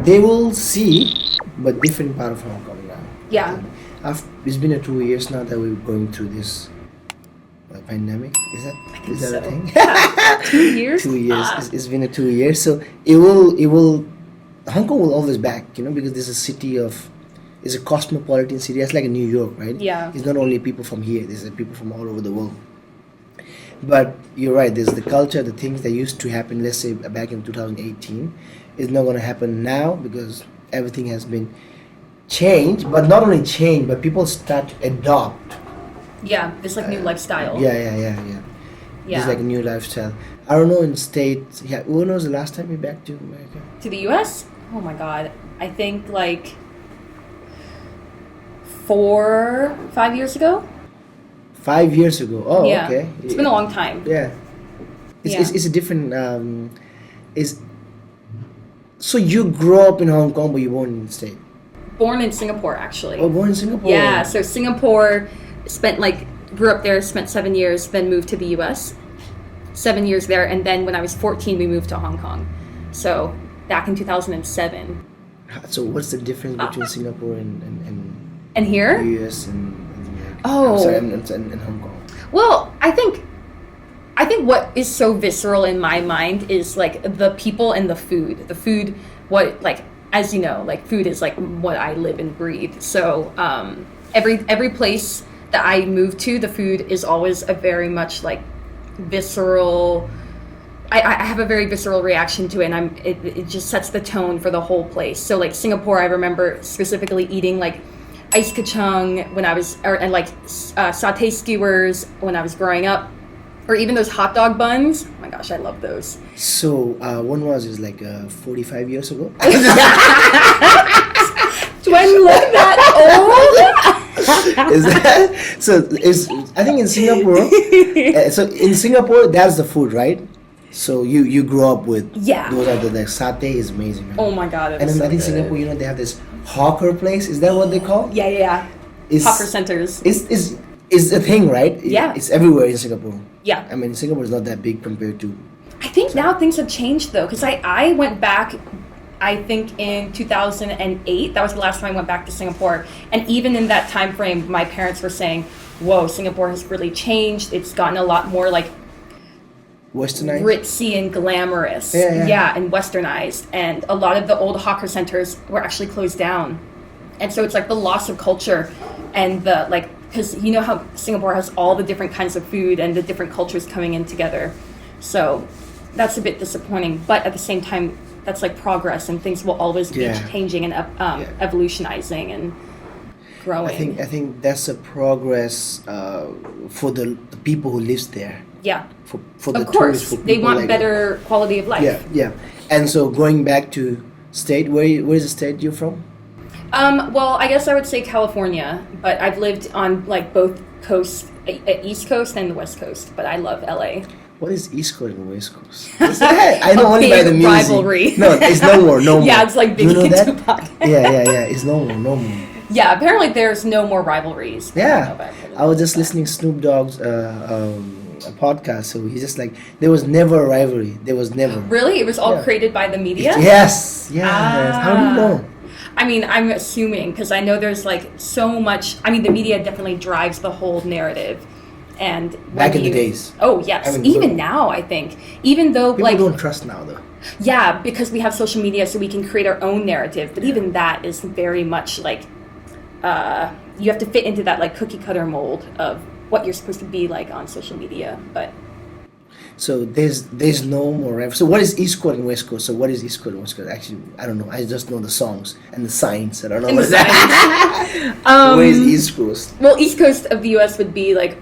they will see, but different part of Hong Kong now. Yeah. It's been 2 years now that we're going through this pandemic. Is that a thing? Yeah. 2 years. 2 years. It's been 2 years, so it will. Hong Kong will always back, because this is a city it's a cosmopolitan city. It's like a New York, right? Yeah. It's not only people from here. There's people from all over the world. But you're right. There's the culture, the things that used to happen. Let's say back in 2018, is not going to happen now because everything has been changed. But not only changed, but people start to adopt. Yeah, it's like new lifestyle. Yeah. It's like a new lifestyle. I don't know in states. Yeah, when was the last time you back to America? To the U.S.? Oh my God, I think like 4-5 years ago. 5 years ago. Oh, yeah. Okay. It's been a long time. Yeah. It's a different. So you grew up in Hong Kong, but you born in the state. Born in Singapore, actually. Oh, born in Singapore. Yeah. So Singapore, grew up there, spent 7 years, then moved to the U.S. 7 years there, and then when I was 14, we moved to Hong Kong. So back in 2007. So what's the difference between Singapore and here? U.S. and America? Oh, sorry, and Hong Kong. Well, I think what is so visceral in my mind is like the people and the food. The food, as you know, like food is like what I live and breathe. So every place that I move to, the food is always a very much like visceral. I have a very visceral reaction to it, and it just sets the tone for the whole place. So like Singapore, I remember specifically eating like ice kacang when I was, and like satay skewers when I was growing up, or even those hot dog buns. Oh my gosh, I love those. So when was it? Like 45 years ago? Do I look that old? Is that so? I think in Singapore. So in Singapore, that's the food, right? So you grew up with those are the satay is amazing. Right? Oh my God! And then so I think good. Singapore, they have this hawker place. Is that what they call? Yeah. Hawker centers. Is a thing, right? Yeah. It's everywhere in Singapore. Yeah. I mean, Singapore is not that big compared to. I think now things have changed though, because I went back. I think in 2008, that was the last time I went back to Singapore. And even in that time frame, my parents were saying, whoa, Singapore has really changed. It's gotten a lot more like Westernized? ritzy and glamorous. Yeah, and westernized. And a lot of the old hawker centers were actually closed down. And so it's like the loss of culture and the because you know how Singapore has all the different kinds of food and the different cultures coming in together. So that's a bit disappointing. But at the same time, that's like progress, and things will always be changing and evolutionizing and growing. I think that's a progress for the people who lives there. Yeah. For the of course, tourists, for they want like better quality of life. Yeah. And so going back to state, where is the state you're from? Well, I guess I would say California, but I've lived on like both coasts, East Coast and the West Coast. But I love LA. What is East Coast and West Coast? I know only by the music. Rivalry. No, it's no more. Yeah, it's like Biggie and Tupac. Yeah. It's no more. Yeah, apparently there's no more rivalries. Yeah, I was just listening to Snoop Dogg's podcast. So he's just like, there was never a rivalry. There was never. Really? It was all created by the media? Yes. How do you know? I mean, I'm assuming because I know there's like so much. I mean, the media definitely drives the whole narrative. And back in the days. Oh yes, I mean, even now I think, even though people don't trust now though. Yeah, because we have social media, so we can create our own narrative. But even that is very much like you have to fit into that like cookie cutter mold of what you're supposed to be like on social media. But so there's no more rivalry. So what is East Coast and West Coast? So what is East Coast and West Coast? Actually, I don't know. I just know the songs and the signs. I don't know what that. Where is East Coast? Well, East Coast of the U.S. would be like,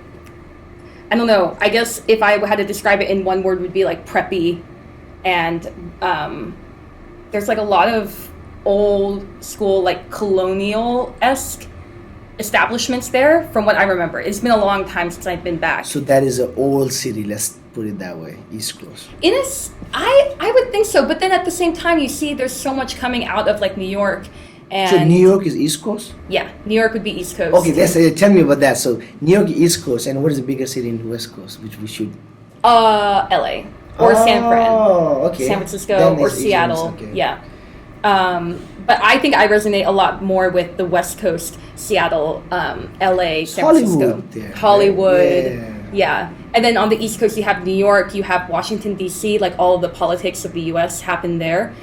I don't know. I guess if I had to describe it in one word, would be like preppy, and there's like a lot of old school like colonial-esque establishments there. From what I remember, it's been a long time since I've been back. So that is an old city. Let's put it that way. East Coast. I would think so. But then at the same time, you see, there's so much coming out of like New York. And so New York is East Coast? Yeah, New York would be East Coast. Okay, tell me about that. So New York is East Coast, and what is the bigger city in the West Coast, which we should? LA or San Fran. Oh, okay. San Francisco or Seattle. Okay. Yeah. But I think I resonate a lot more with the West Coast, Seattle, LA, San Francisco, Hollywood there, right? Hollywood. Yeah. And then on the East Coast, you have New York, you have Washington, D.C., like all of the politics of the U.S. happen there.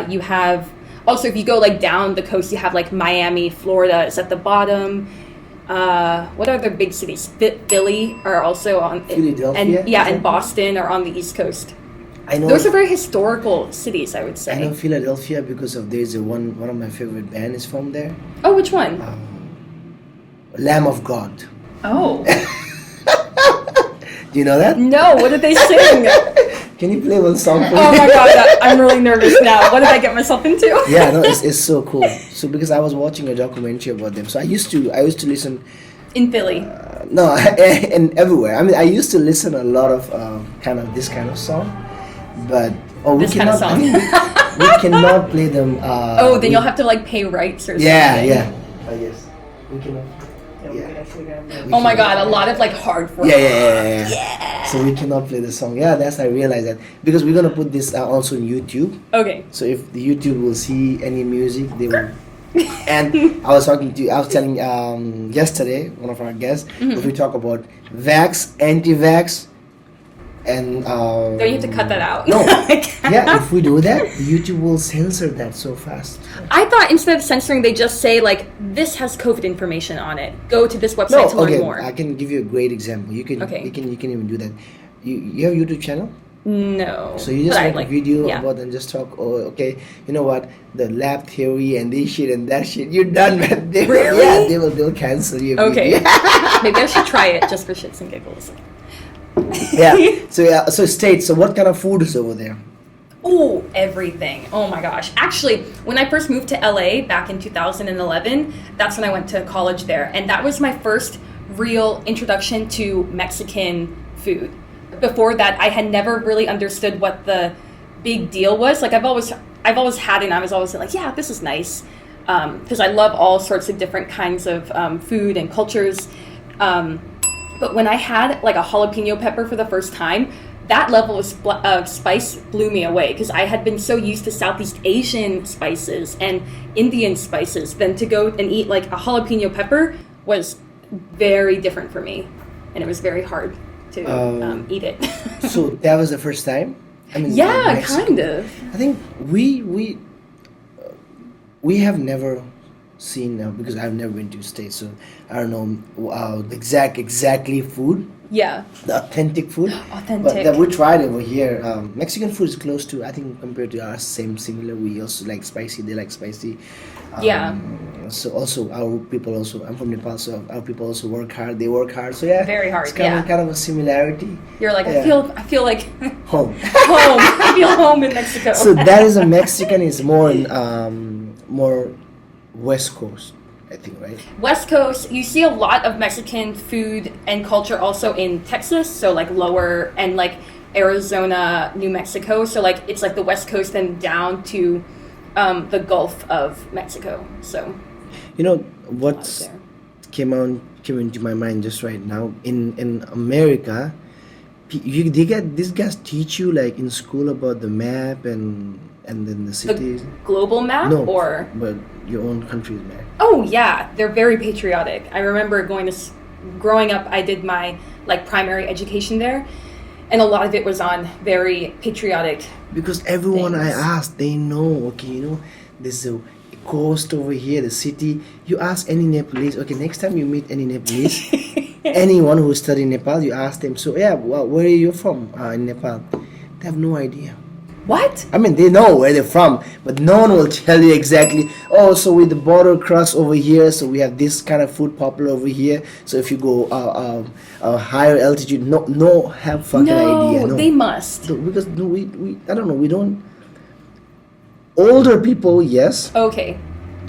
You have, also, if you go like down the coast, you have like Miami, Florida is at the bottom. What other big cities? Philly are also on, Philadelphia, and Boston are on the East Coast. I know. Those are very historical cities, I would say. I know Philadelphia because of there's one of my favorite band is from there. Oh, which one? Lamb of God. Oh. Do you know that? No, what did they sing? Can you play one song for me? Oh my god, I'm really nervous now. What did I get myself into? Yeah, no, it's so cool. So because I was watching a documentary about them, so I used to listen. In Philly. No, and everywhere. I mean, I used to listen a lot of kind of this kind of song, but we This kind of cannot. song. We cannot play them. Then you'll have to like pay rights or something. Yeah. I guess we cannot. Oh my god, a lot of like hardcore. Yeah. So we cannot play the song. Yeah, that's I realized that because we're gonna put this also on YouTube. Okay. So if the YouTube will see any music, they will. And I was telling yesterday one of our guests if we talk about vax, anti-vax, and Don't you have to cut that out? no, yeah, if we do that, YouTube will censor that so fast. I thought instead of censoring, they just say like this has COVID information on it. Go to this website to learn more. I can give you a great example. You can even do that. You have a YouTube channel? No. So you just But make a video yeah. about and just talk. Oh, okay. You know what? The lab theory and this shit and that shit. You're done, man. Really? They'll cancel you. Okay. Maybe I should try it just for shits and giggles. So state. So what kind of food is over there? Oh, everything. Oh my gosh. Actually, when I first moved to LA back in 2011, that's when I went to college there. And that was my first real introduction to Mexican food. Before that, I had never really understood what the big deal was. Like I've always had it and I was always like, yeah, this is nice. Because I love all sorts of different kinds of food and cultures. But when I had like a jalapeno pepper for the first time, that level of spice blew me away because I had been so used to Southeast Asian spices and Indian spices. Then to go and eat like a jalapeno pepper was very different for me. And it was very hard to eat it. So that was the first time? I mean, yeah, Mexico. kind of. I think we have never seen because I've never been to the States, so I don't know the exactly food. Yeah. The authentic food. Authentic. But that we tried over here. Mexican food is close to, I think, compared to ours, similar. We also like spicy. They like spicy. Yeah. So also our people also. I'm from Nepal, so our people also work hard. They work hard. So yeah. Very hard. It's kind of a similarity. You're like Yeah. I feel like Home. home. I feel home in Mexico. So that is a Mexican. Is more in more West Coast, I think, right? West Coast, you see a lot of Mexican food and culture also in Texas, so like lower and like Arizona, New Mexico. So like it's like the West Coast and down to the Gulf of Mexico. So You know a lot what's there. came into my mind just right now in America. These guys teach you like in school about the map and then the cities. The global map No, or but your own country's map. oh yeah, they're very patriotic. I remember growing up. I did my like primary education there, and a lot of it was on very patriotic. Because everyone I Things. asked, they know. Okay, there's a coast over here, the city. You ask any Nepalese. Okay, next time you meet any Nepalese, anyone who studied Nepal, you ask them. So yeah, well, where are you from in Nepal? They have no idea. What? I mean, they know where they're from, but no one will tell you exactly. Oh, so with the border cross over here, so we have this kind of food popular over here. So if you go higher altitude, no, have fucking idea. No, They must. No, because we I don't know. We don't. Older people, yes, Okay.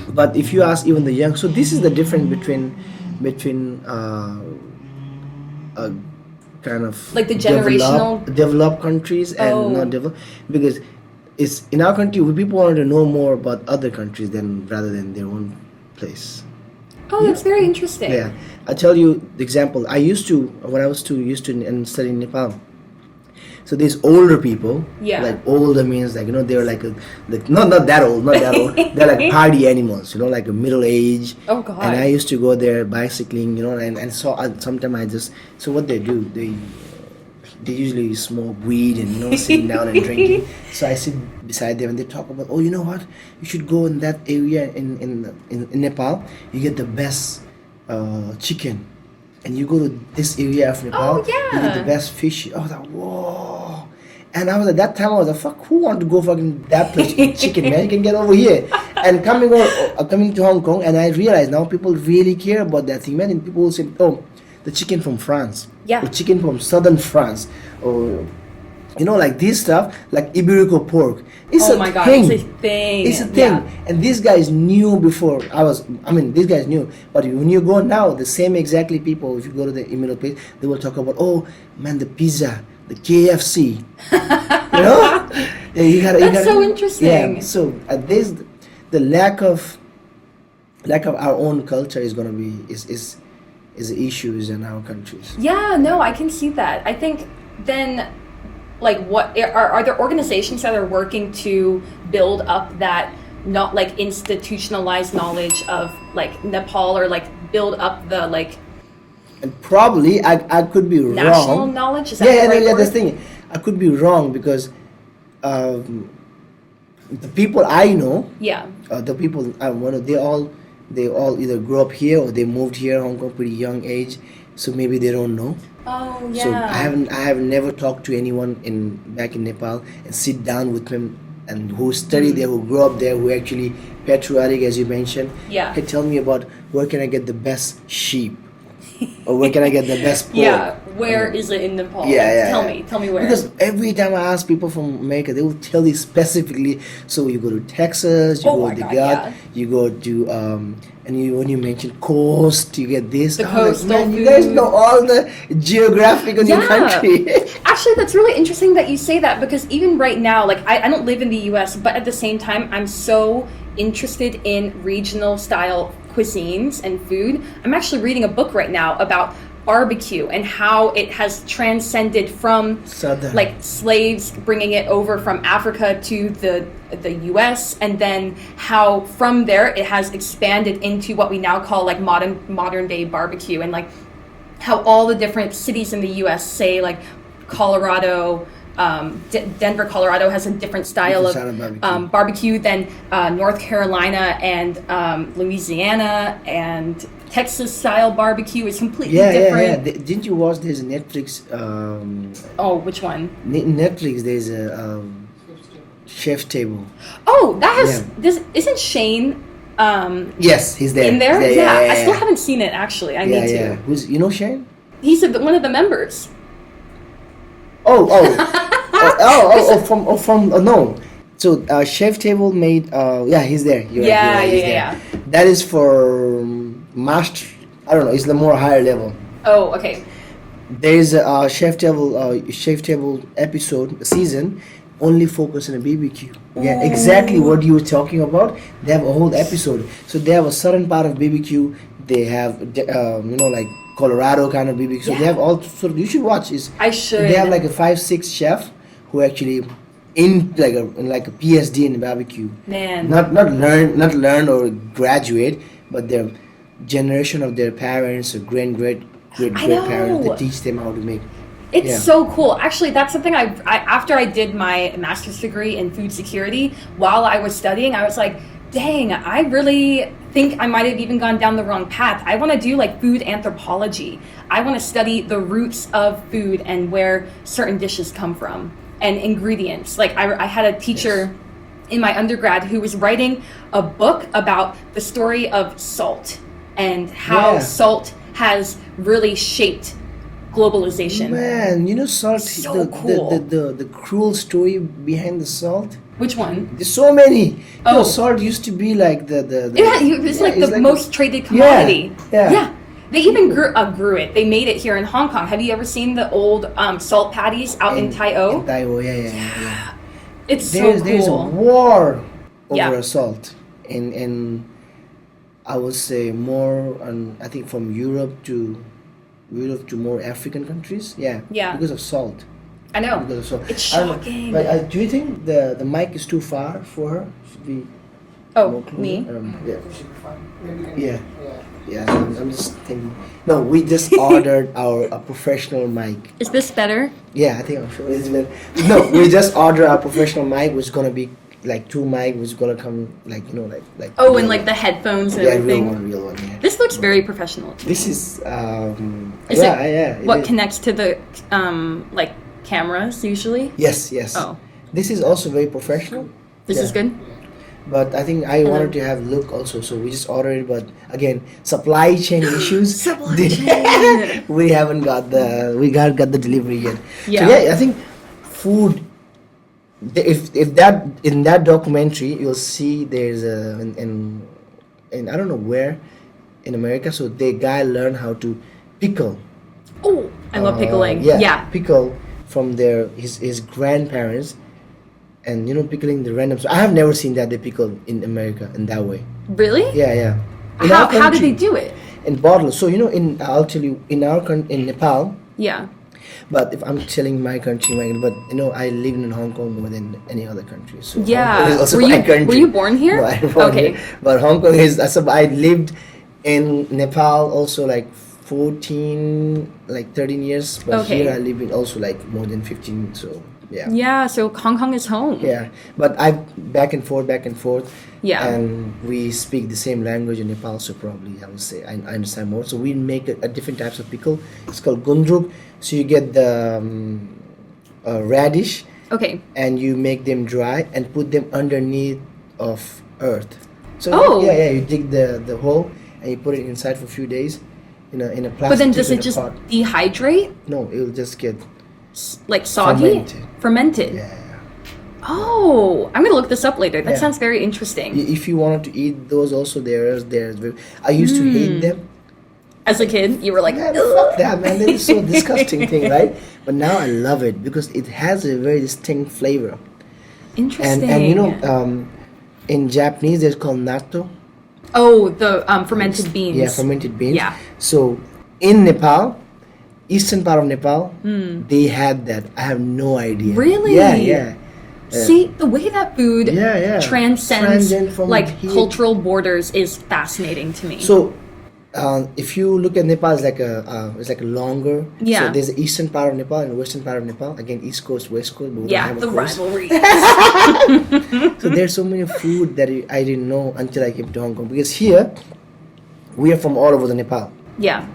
but if you ask even the young, so this is the difference between kind of Like the generational- developed countries and Oh. not developed, because it's in our country people want to know more about other countries rather than their own place. Oh, that's very interesting. Yeah, I tell you the example. I used to when I was used to and studying Nepal. So these older people, Yeah. like older means like they're like not that old, not that old. They're like party animals, like a middle age. Oh, God. And I used to go there bicycling, and so sometimes I just so what they do they usually smoke weed and sitting down and drinking. So I sit beside them and they talk about, oh, you know what? You should go in that area in Nepal. You get the best chicken, and you go to this area of Nepal. Oh, yeah. You get the best fish. I was like, whoa. And I was at that time I was like, fuck, who want to go fucking that place to eat chicken, man? You can get over here. And coming to Hong Kong, and I realize now people really care about that thing, man. And people will say, oh, the chicken from France, Yeah. or chicken from southern France, or like this stuff, like Iberico pork. It's Oh a my God, thing. it's a thing. It's a thing. Yeah. And these guys knew before these guys knew. But when you go now, the same exactly people, if you go to the Emilio place, they will talk about, oh man, the pizza, the KFC. Yeah, That's so interesting. Yeah. So this, the lack of our own culture is gonna be is the issues in our countries. Yeah, no, I can see that. I think then, like, what are there organizations that are working to build up that not like institutionalized knowledge of like Nepal, or like build up the like And probably I could be national wrong. knowledge? Is that the right word? That's the thing. I could be wrong because the people I know, Yeah. the people I know, they all either grew up here or they moved here, Hong Kong, pretty young age. So maybe they don't know. Oh yeah. So I have never talked to anyone back in Nepal and sit down with them and who study there, who grew up there, who actually patriotic, as you mentioned. Yeah. Can tell me about where can I get the best sheep, or where can I get the best pork. Yeah. Where is it in Nepal? Tell me where. Because every time I ask people from America, they will tell you specifically. So you go to Texas, you Oh go my to God, God, yeah. you go to when you mention coast, you get this. The I'm like, coastal man, you guys food. know all the geographic in your Yeah. country. Actually, that's really interesting that you say that, because even right now, like I don't live in the US, but at the same time, I'm so interested in regional style cuisines and food. I'm actually reading a book right now about barbecue and how it has transcended from Southern. like slaves bringing it over from Africa to the US, and then how from there it has expanded into what we now call like modern day barbecue, and like how all the different cities in the US, say like Colorado, Denver, Colorado has a different style Different of style of barbecue than North Carolina and Louisiana, and Texas style barbecue is completely different. Didn't you watch? There's a Netflix. Oh, which one? Netflix. There's a chef table. Oh, that has Yeah. this. Isn't Shane Yes, he's there. in there? He's Yeah, I still haven't seen it actually. I need to. Who's Shane? He's one of the members. No. So chef table made. He's there. You're Yeah, right, he's yeah, there. That is for master. I don't know. It's the more higher level. Oh, okay. There is a chef table episode season only focus on a BBQ. Yeah, exactly what you were talking about. They have a whole episode. So they have a certain part of BBQ. They have like Colorado kind of BBQ. So they have all. So you should watch. I should. They have like a 5-6 chef who actually in like a PhD in barbecue. Man. Not learn or graduate, but their generation of their parents or great parents, they teach them how to make. It's Yeah. so cool. Actually, that's something I after I did my master's degree in food security, while I was studying, I was like, dang, I really think I might have even gone down the wrong path. I want to do like food anthropology. I want to study the roots of food and where certain dishes come from and ingredients. Like I had a teacher in my undergrad who was writing a book about the story of salt and how salt has really shaped globalization. Man, salt. So cool. The cruel story behind the salt. Which one? There's so many. Oh. Salt used to be like the It's like the most traded commodity. Yeah. They even grew it. They made it here in Hong Kong. Have you ever seen the old salt patties out in Tai O? In Tai O, yeah. It's so cool. There's a war Yeah. over salt, and I would say more on, I think, from Europe to more African countries. Yeah. Yeah. Because of salt. I know. Because so, It's I don't know. shocking. But do you think the mic is too far for her? Should be Oh, more closer? me? Yeah. Should be fine. Maybe then- Yeah. Yeah, so I'm just thinking. No, we just ordered a professional mic. Is this better? Yeah, I think I'm sure it's been. No, we just ordered our professional mic, which is gonna be like 2 mic, which is gonna come like like. Oh, real and like one. the headphones and yeah, everything. real one. Yeah. This looks very professional. This is Is yeah, it yeah. it what is. connects to the like cameras usually? Yes. Oh, This is also very professional. this is Yeah. good. But I think I wanted to have look also, so we just ordered it. But again, supply chain issues. Supply chain. We haven't got got the delivery yet. Yeah. So yeah, I think food. If that in that documentary, you'll see there's a in I don't know where in America. So the guy learned how to pickle. Oh, I love pickling. Yeah, pickle from his grandparents. And pickling the random. So I have never seen that they pickle in America in that way. Really? Yeah. In How our how did country, they do it? in bottles? So I'll tell you in in Nepal. Yeah. But if I'm telling my country, but I live in Hong Kong more than any other country. So Yeah. Hong Kong is also Were my you country. were you born here? No, I'm born Okay. here. But Hong Kong is. So I lived in Nepal also like 13 years. But Okay. here I live in also like more than 15. So. Yeah. Yeah. So Hong Kong is home. Yeah, but I back and forth, Yeah. and we speak the same language in Nepal, so probably I would say I understand more. So we make a different types of pickle. It's called gundruk. So you get the radish, Okay. and you make them dry and put them underneath of earth. So Oh. yeah, you dig the hole and you put it inside for a few days, in a plastic. But then does it in a just pot. dehydrate? No, it will just get Like soggy? Fermented. yeah. Oh, I'm gonna look this up later. That Yeah. sounds very interesting. If you wanted to eat those, also there's. I used to hate them. As a kid, you were like, Man, "Ugh." fuck that, man. That is so disgusting thing, right? But now I love it because it has a very distinct flavor. Interesting. And in Japanese, they're called natto. Oh, the fermented beans. Yeah, fermented beans. Yeah. So in Nepal, eastern part of Nepal, they had that. I have no idea. Really? Yeah. See, the way that food Yeah. transcends Transcend from like here. cultural borders is fascinating to me. So, if you look at Nepal, it's like a longer. Yeah. So there's the eastern part of Nepal and the western part of Nepal. Again, East Coast, West Coast. But we don't yeah, have a the coast. rivalry. So there's so many food that I didn't know until I came to Hong Kong. Because here, we are from all over the Nepal. Yeah.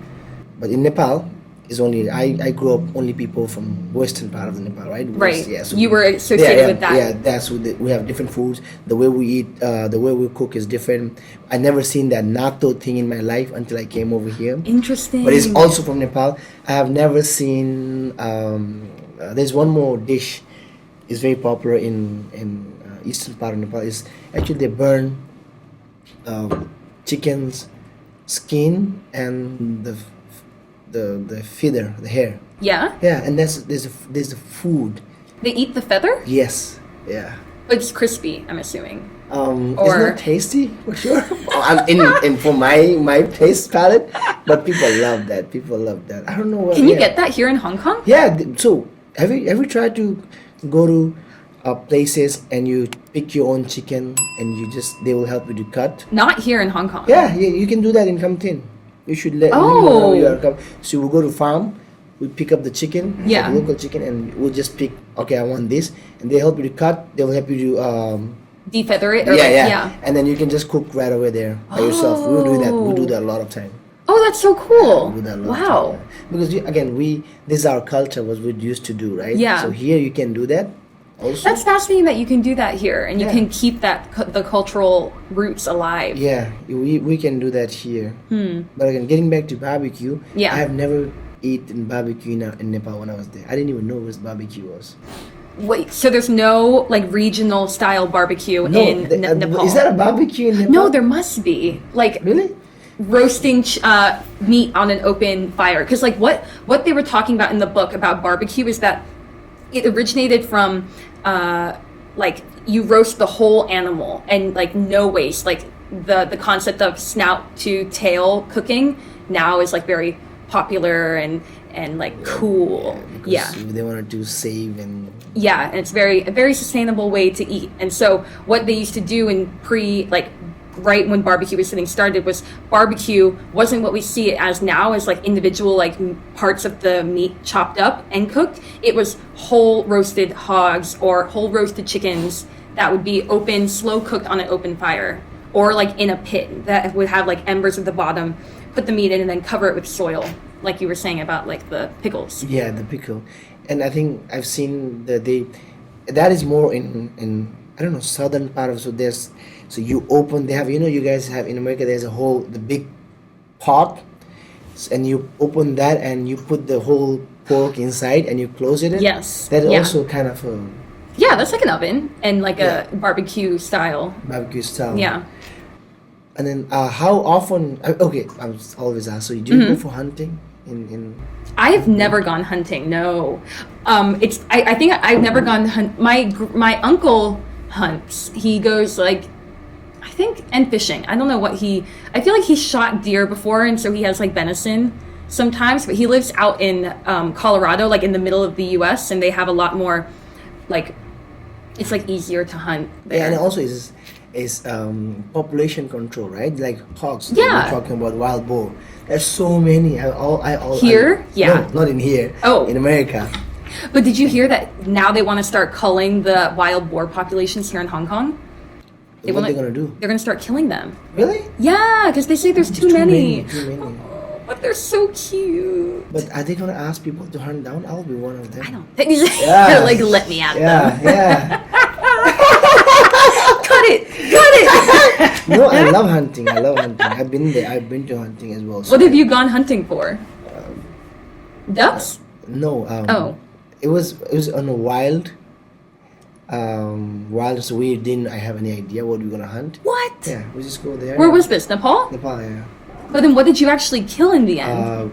But in Nepal, is only I grew up only people from western part of the Nepal, right? Right. Yeah. So You were associated with that. Yeah, that's what we have different foods. The way we eat, the way we cook is different. I never seen that natto thing in my life until I came over here. Interesting. But it's also from Nepal. I have never seen. There's one more dish. It's very popular in eastern part of Nepal. Is actually they burn chicken's skin and the feather, the hair. Yeah. Yeah, and there's a food. They eat the feather, Yes. Yeah. but it's crispy. I'm assuming. It's Or- not tasty for sure. in for my taste palette, but people love that. People love that. I don't know what. Can you yeah. get that here in Hong Kong? Yeah. So have you tried to go to places and you pick your own chicken and they will help you to cut? Not here in Hong Kong. Yeah, you can do that in Kamtin. You should let me Oh. know you are So we'll go to farm, we pick up the chicken, Yeah. the local chicken, and we'll just pick. Okay, I want this, and they help you to cut. They will help you to Defeather it. Or yeah, and then you can just cook right away there by yourself. We'll do that. We'll do that a lot of time. Oh, that's so cool. We'll do that a lot of Wow. time, yeah. Because this is our culture, what we used to do, right? Yeah. So here you can do that. Also. That's fascinating that you can do that here and you Yeah. can keep the cultural roots alive. Yeah, we can do that here. But again, getting back to barbecue, Yeah. I have never eaten barbecue in Nepal when I was there. I didn't even know what barbecue was. Wait, so there's no like regional style barbecue in Nepal? Is that a barbecue in Nepal? No, there must be. Like Really? roasting meat on an open fire. Because like what they were talking about in the book about barbecue is that it originated from like you roast the whole animal and like no waste. Like the concept of snout to tail cooking now is like very popular and and like cool. Because they wanted to save and Yeah, and it's a very sustainable way to eat. And so what they used to do in right when barbecue was getting started was barbecue wasn't what we see it as now, as like individual like parts of the meat chopped up and cooked. It was whole roasted hogs or whole roasted chickens that would be open, slow cooked on an open fire, or like in a pit that would have like embers at the bottom, put the meat in and then cover it with soil, like you were saying about like the pickles. yeah, the pickle. And I think I've seen that is more in I don't know, southern part of, so you open, they have, you guys have in America, there's the big pot, and you open that and you put the whole pork inside and you close it in. Yes. That is Yeah. also kind of a Yeah, that's like an oven and like a barbecue style. barbecue style. Yeah. And then how often, okay, I was always asked, so do you Mm-hmm. go for hunting in I've never gone hunting. No, I think I've never gone hunt. My uncle hunts. He goes like, I think, and fishing. I don't know what I feel like he shot deer before, and so he has like venison sometimes. But he lives out in Colorado, like in the middle of the U.S., and they have a lot more, like, it's like easier to hunt there. Yeah, and also is population control, right? Like hogs. Yeah. We're talking about wild boar. There's so many. Here? Yeah. No, not in here. Oh. In America. But did you hear that now they want to start culling the wild boar populations here in Hong Kong? What are they gonna do? They're going to start killing them. Really? Yeah, because they say there's too many. Too many. But they're so cute. But are they gonna ask people to hunt down? I'll be one of them. I don't think Yeah. like let me at Yeah, them. yeah. Cut it. No, I love hunting. I've been there. I've been to hunting as well. So What have you gone hunting for? Ducks? No. Oh. It was on a wild. So we didn't. I have any idea what we're gonna hunt. What? Yeah, we just go there. Where was this? Nepal? Nepal? Yeah. But then what did you actually kill in the end?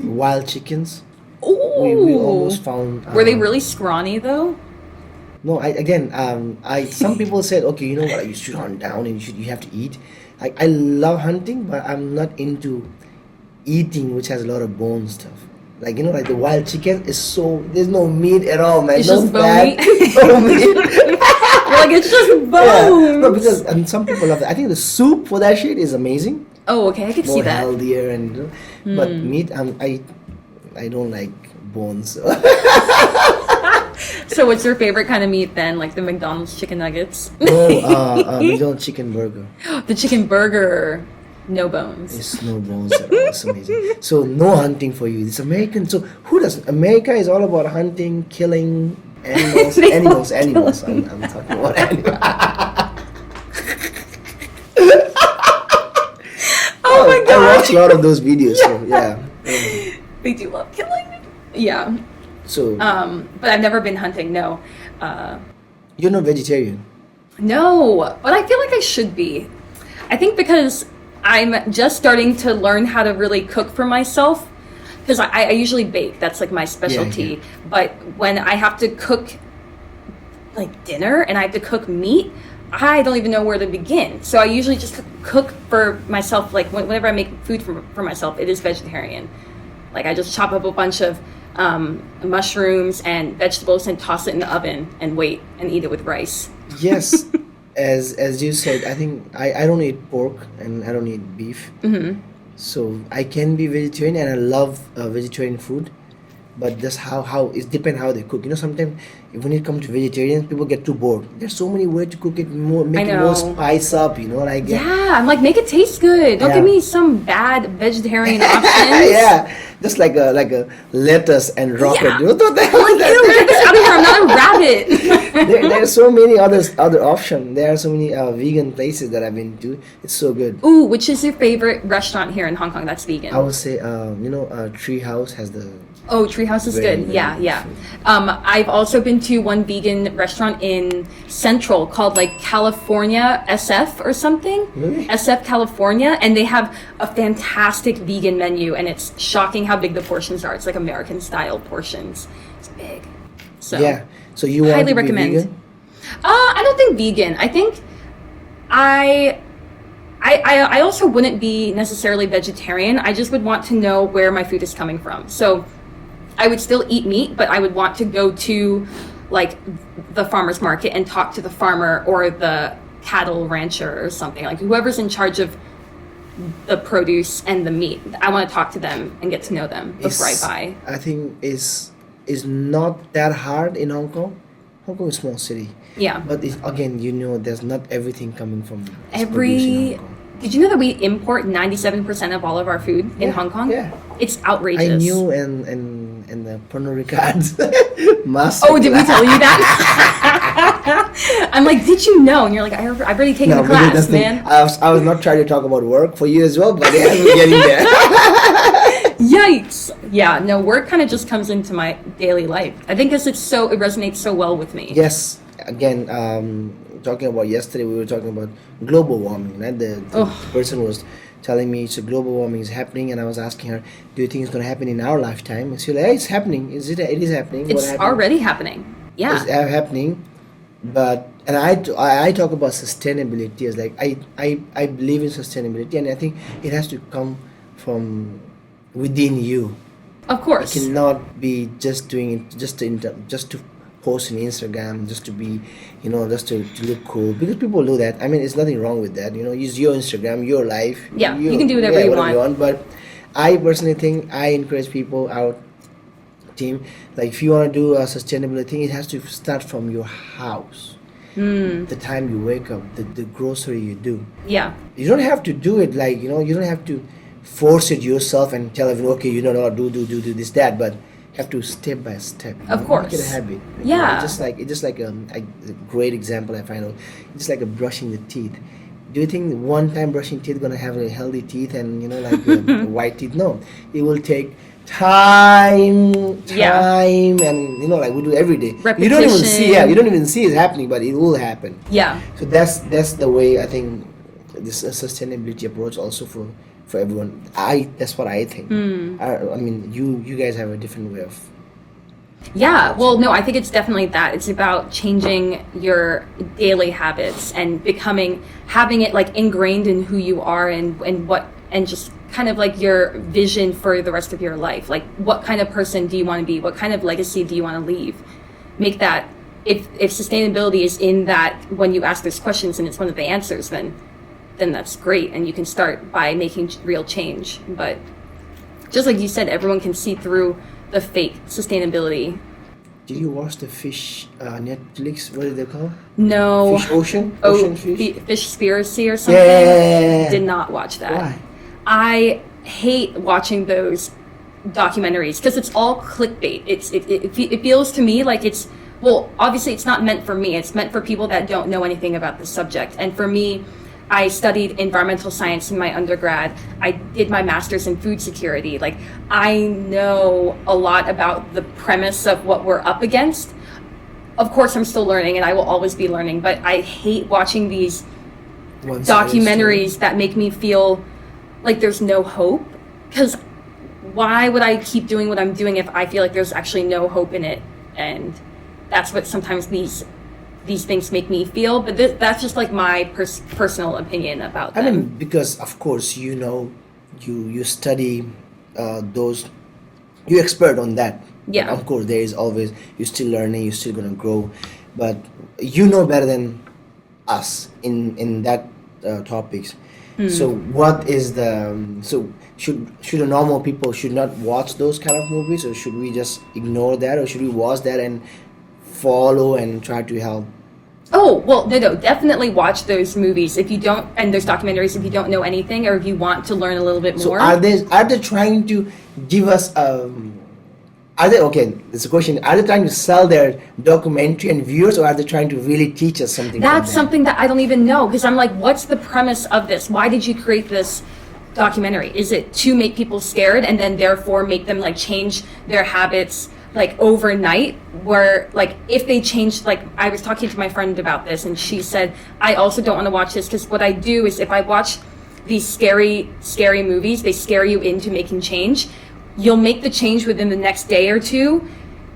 Wild chickens. Ooh. We almost found. Were they really scrawny though? No, some people said, okay, you know what, you should hunt down and you have to eat. I love hunting, but I'm not into eating which has a lot of bone stuff. Like, like the wild chicken is there's no meat at all, man. It's no just fat, bony. no meat. You're like, it's just bones. Yeah. No, because some people love that. I think the soup for that shit is amazing. Oh, okay, I could see More that. healthier but meat, I don't like bones. So what's your favorite kind of meat then? Like the McDonald's chicken nuggets? No, McDonald's chicken burger. The chicken burger, no bones. It's no bones at all. It's amazing. So no hunting for you. It's American. So who doesn't? America is all about hunting, killing animals. Animals. I'm talking about animals. Oh my I god. watch a lot of those videos. So yeah. They do love killing. Yeah. So But I've never been hunting, no. you're not vegetarian. No, but I feel like I should be. I think because I'm just starting to learn how to really cook for myself. Because I usually bake, that's like my specialty. Yeah. But when I have to cook like dinner and I have to cook meat, I don't even know where to begin. So I usually just cook for myself. Like whenever I make food for myself, it is vegetarian. Like I just chop up a bunch of mushrooms and vegetables and toss it in the oven and wait and eat it with rice. Yes, as you said, I think I don't eat pork and I don't eat beef. Mm-hmm. So I can be vegetarian and I love vegetarian food, but that's how it depends how they cook. Sometimes when it comes to vegetarian, people get too bored. There's so many ways to cook it, make it more spice up. Yeah, I'm like, make it taste good. Don't give me some bad vegetarian options. Yeah, just like a lettuce and rocket. Yeah. What the hell Like, is ew, that? get this out of here. I'm not a rabbit. There are so many other options. There are so many vegan places that I've been to. It's so good. Ooh, which is your favorite restaurant here in Hong Kong that's vegan? I would say, Tree House has the. Oh, Treehouse is Very, good. very Yeah, good yeah. food. I've also been to one vegan restaurant in Central called like California SF or something. Really? SF California, and they have a fantastic vegan menu, and it's shocking how big the portions are. It's like American style portions. It's big. So Yeah. So you want highly to recommend. be vegan? I don't think vegan. I think I also wouldn't be necessarily vegetarian. I just would want to know where my food is coming from. So I would still eat meat, but I would want to go to like the farmer's market and talk to the farmer or the cattle rancher or something, like whoever's in charge of the produce and the meat. I want to talk to them and get to know them before I buy. I think is not that hard in Hong Kong. Hong Kong is a small city. Yeah. But again, there's not everything coming from produced in Every Hong Kong. Did you know that we import 97% of all of our food in Hong Kong? Yeah. It's outrageous. I knew and the Pernod Ricard's master. Oh, did we tell you that? I'm like, did you know? And you're like, I've already taken the class, man. I was not trying to talk about work for you as well, but yeah, we're getting there. Yikes. Yeah, no, work kind of just comes into my daily life. I think because it resonates so well with me. Yes. Again, talking about yesterday, we were talking about global warming, right? The person was telling me so global warming is happening, and I was asking her, do you think it's going to happen in our lifetime? And she's like, hey, it's happening. It is happening. It's already happening. Yeah. It's happening. But, and I talk about sustainability as like, I believe in sustainability, and I think it has to come from within you. Of course. You cannot be just doing it just to post on Instagram, just to be, just to look cool, because people do that. I mean, there's nothing wrong with that. Use your Instagram, your life. Yeah, you can do whatever you want. But I personally think I encourage people, our team, like if you want to do a sustainability thing, it has to start from your house. The time you wake up, the grocery you do. Yeah. You don't have to do it like, you don't have to force it yourself and tell everyone, okay, do this, that, but have to step by step. Of course. Make it a habit. Yeah. It's just like a great example I find out. It's like a brushing the teeth. Do you think one time brushing teeth gonna have a healthy teeth and white teeth? No, it will take time, and like we do every day. Repetition. You don't even see it happening, but it will happen. Yeah. So that's the way I think this sustainability approach also for everyone. That's what I think. I mean, you guys have a different way of. Yeah, well, no, I think it's definitely that. It's about changing your daily habits and having it like ingrained in who you are and just kind of like your vision for the rest of your life. Like, what kind of person do you want to be? What kind of legacy do you want to leave? Make that, if sustainability is in that, when you ask those questions and it's one of the answers, then that's great. And you can start by making real change. But just like you said, everyone can see through the fake sustainability. Did you watch the fish Netflix? What did they call? No. Fish Ocean fish. Fishspiracy or something. Yeah. Did not watch that. Why? I hate watching those documentaries because it's all clickbait. It feels to me like obviously it's not meant for me. It's meant for people that don't know anything about the subject. And for me, I studied environmental science in my undergrad. I did my master's in food security. Like, I know a lot about the premise of what we're up against. Of course, I'm still learning, and I will always be learning, but I hate watching these documentaries that make me feel like there's no hope. Because why would I keep doing what I'm doing if I feel like there's actually no hope in it? And that's what sometimes these things make me feel, but that's just like my personal opinion about them. I mean, because of course you study those, you're expert on that. Yeah. Of course, there is always, you're still learning, you're still gonna grow, but you know better than us in that topics. So what is should a normal people should not watch those kind of movies, or should we just ignore that, or should we watch that and follow and try to help? Oh, well, no, definitely watch those movies if you don't, and those documentaries if you don't know anything, or if you want to learn a little bit more. So are they trying to give us it's a question, are they trying to sell their documentary and viewers, or are they trying to really teach us something? That's something that I don't even know, because I'm like, what's the premise of this? Why did you create this documentary? Is it to make people scared and then therefore make them like change their habits like overnight, where like if they changed, like I was talking to my friend about this and she said, I also don't want to watch this, because what I do is if I watch these scary movies, they scare you into making change. You'll make the change within the next day or two,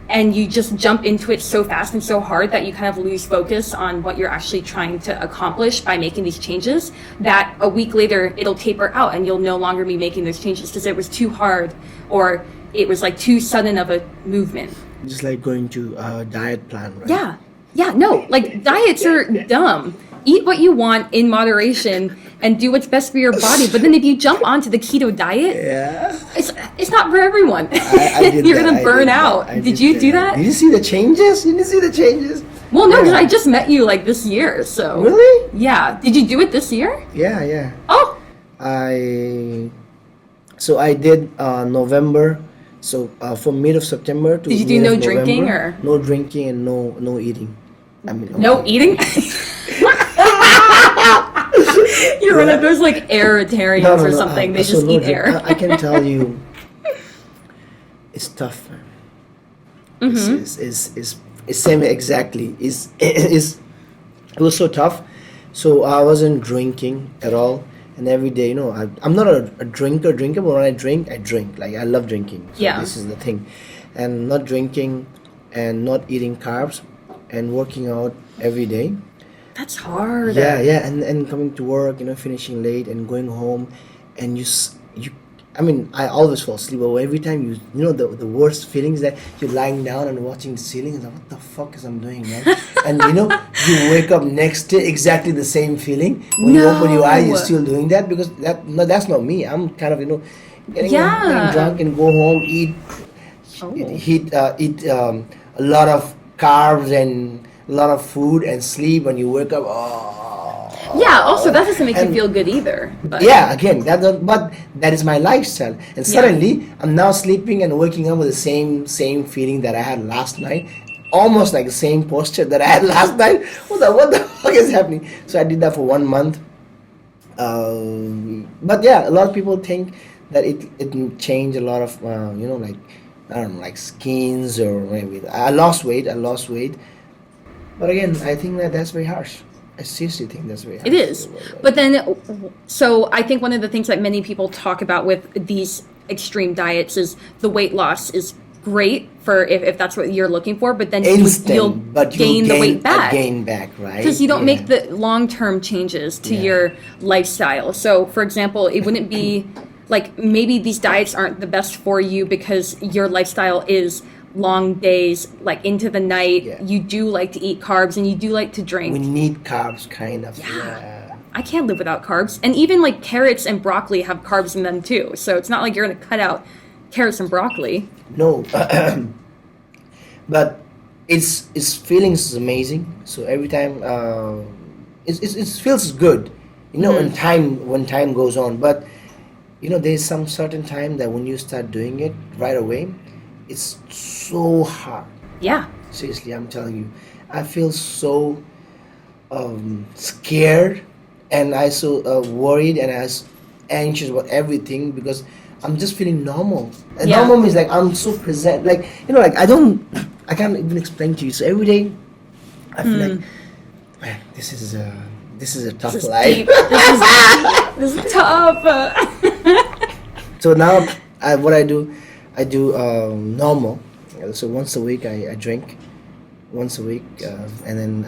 and you just jump into it so fast and so hard that you kind of lose focus on what you're actually trying to accomplish by making these changes, that a week later it'll taper out and you'll no longer be making those changes because it was too hard, or it was like too sudden of a movement. Just like going to a diet plan, right? Yeah, no, like diets are dumb. Eat what you want in moderation and do what's best for your body. But then if you jump onto the keto diet, Yeah. it's not for everyone. I did You're that. gonna I burn did that. out. I Did you do that? Did you see the changes? You didn't see the changes? Well, no, because Yeah. I just met you like this year. So Really? yeah. Did you do it this year? Yeah. Oh, So I did November. So from mid of September to Did you do mid no of drinking, November, or- no drinking and no eating. I mean, no okay. eating. You're one of those like air-tarians No, no, or no, something. They so just no eat drink. air. I can tell you, it's tough, man. Mm-hmm. It's same exactly. It was so tough. So I wasn't drinking at all, and every day, I'm not a drinker, but when I drink. Like I love drinking. So Yeah. this is the thing, and not drinking, and not eating carbs, and working out every day. That's hard. Yeah, and coming to work, finishing late and going home, and you. I mean, I always fall asleep, but every time the worst feelings that you're lying down and watching the ceiling and like, what the fuck is I'm doing, man? And you wake up next day exactly the same feeling. When you open your eyes, you're still doing that because that's not me. I'm kind of getting drunk and go home, eat a lot of carbs and a lot of food and sleep, and you wake up. Yeah, also that doesn't make you And- feel good either. But Yeah, again, but that is my lifestyle, and suddenly I'm now sleeping and waking up with the same feeling that I had last night, almost like the same posture that I had last night. What the fuck is happening? So I did that for 1 month. But yeah, a lot of people think that it changed a lot of like I don't know, like skins or maybe I lost weight, but again, I think that's very harsh. I seriously think that's very harsh. it is. But then, so I think one of the things that many people talk about with these extreme diets is the weight loss is great for if that's what you're looking for, but then you'll but gain the weight back. Gain back, right? Because you don't Yeah. make the long-term changes to Yeah. your lifestyle. So, for example, it wouldn't be like maybe these diets aren't the best for you because your lifestyle is long days, like into the night. Yeah. You do like to eat carbs and you do like to drink. We need carbs, kind of. Yeah. I can't live without carbs. And even like carrots and broccoli have carbs in them too. So it's not like you're going to cut out carrots and broccoli. No, but its feelings is amazing. So every time it feels good, when time goes on. But there's some certain time that when you start doing it right away, it's so hard. Yeah. Seriously, I'm telling you, I feel so scared, and I so worried, and I was anxious about everything because I'm just feeling normal. And Yeah. normal means like I'm so present, like like I can't even explain to you. So every day, I feel like, man, this is a tough This is life. deep. This is tough. So now, what I do normal. So once a week I drink, once a week, and then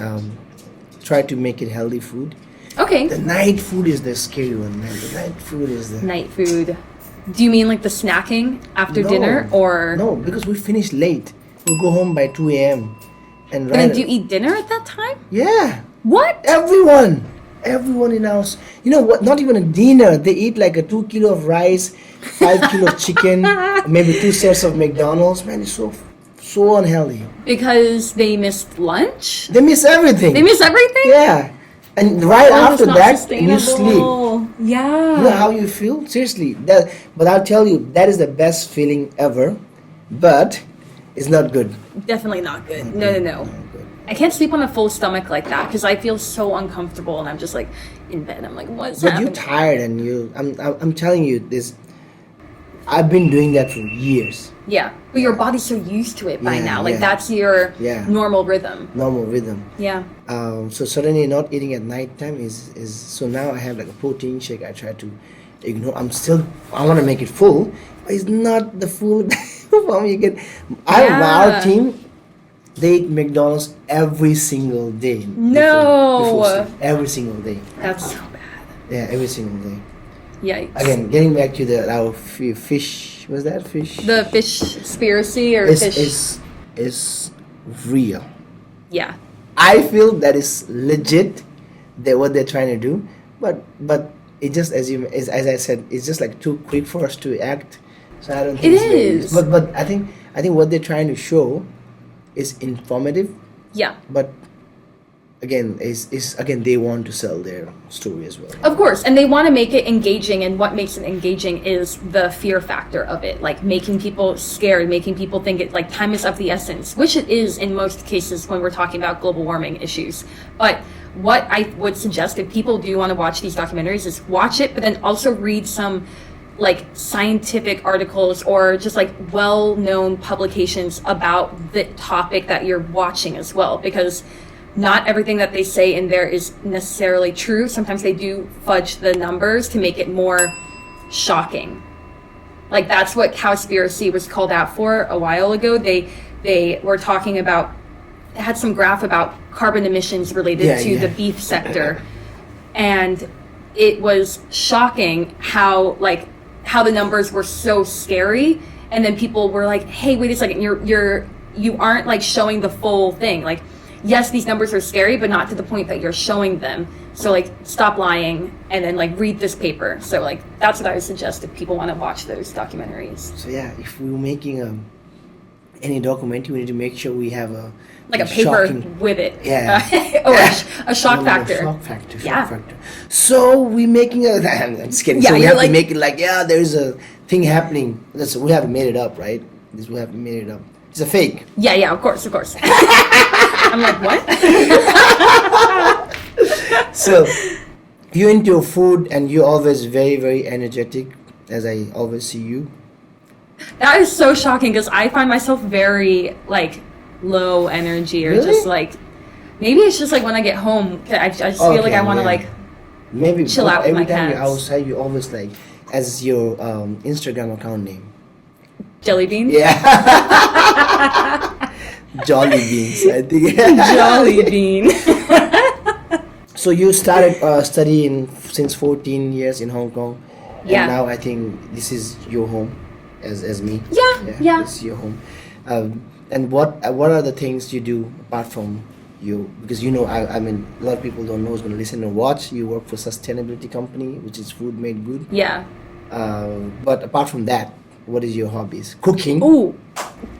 try to make it healthy food. Okay. The night food is the scary one, man. The night food is the Night food. Do you mean like the snacking after No. dinner, or no, because we finish late. We go home by 2 a.m. And And then right, do you eat dinner at that time? yeah, What? everyone in house. You know what? Not even a dinner. They eat like a 2 kilo of rice, 5 kilo of chicken, maybe 2 sets of McDonald's. Man, it's so unhealthy. Because they missed lunch? They miss everything. They miss everything? Yeah, and right Oh, after it's not that, and you sleep. sustainable. Yeah. You know how you feel? Seriously, but I'll tell you, that is the best feeling ever, but it's not good. Definitely not good. No. I can't sleep on a full stomach like that because I feel so uncomfortable and I'm just like in bed. I'm like, what's But happening? you're tired, and I'm telling you this. I've been doing that for years. Yeah, but your body's so used to it by Yeah, now. Like yeah. that's your Yeah. normal rhythm. Normal rhythm. Yeah. So suddenly not eating at night time is so now I have like a protein shake. I try to ignore. I want to make it full, but it's not the full form you get. Our team, they eat McDonald's every single day. No. before sleep. Every single day. That's so bad. Yeah, every single day. Yikes. Again, getting back to our fish fish? Was that fish? The fish conspiracy or is, fish? is real. Yeah. I feel that is legit. That what they're trying to do, but it just as I said, it's just like too quick for us to act. So I don't think It is. But I think what they're trying to show is informative. Yeah. But again, is again they want to sell their story as well. Of course, and they want to make it engaging, and what makes it engaging is the fear factor of it, like making people scared, making people think it like time is of the essence, which it is in most cases when we're talking about global warming issues. But what I would suggest if people do want to watch these documentaries is watch it, but then also read some like scientific articles or just like well-known publications about the topic that you're watching as well, because not everything that they say in there is necessarily true. Sometimes they do fudge the numbers to make it more shocking. Like that's what Cowspiracy was called out for a while ago. They were talking about, had some graph about carbon emissions related to the beef sector. And it was shocking how the numbers were so scary. And then people were like, hey, wait a second, you aren't like showing the full thing. Like, yes, these numbers are scary, but not to the point that you're showing them. So like stop lying and then like read this paper. So like that's what I would suggest if people want to watch those documentaries. So yeah, if we were making any documentary, we need to make sure we have a paper shocking, with it. Yeah. Or a shock factor. Shock factor. Yeah. Shock factor. So we making a. I'm just kidding. Yeah, so we you're have like- to make it like there's a thing happening. We haven't made it up, right? We haven't made it up. It's a fake. Yeah, of course. I'm like, what? So you're into food and you're always very, very energetic, as I always see you. That is so shocking because I find myself very like low energy or Really? just like maybe it's just like when I get home I just feel like I want to like maybe chill out with every my time you're cats. outside you always like as your Instagram account name. jelly bean. Yeah. Jolly beans, I think. Jolly bean. So you started studying since 14 years in Hong Kong. Yeah. And now I think this is your home as me. Yeah. This is your home. And what are the things you do apart from you? Because I mean a lot of people don't know who's going to listen and watch. You work for sustainability company, which is Food Made Good. Yeah. But apart from that, what is your hobbies? Cooking. Ooh,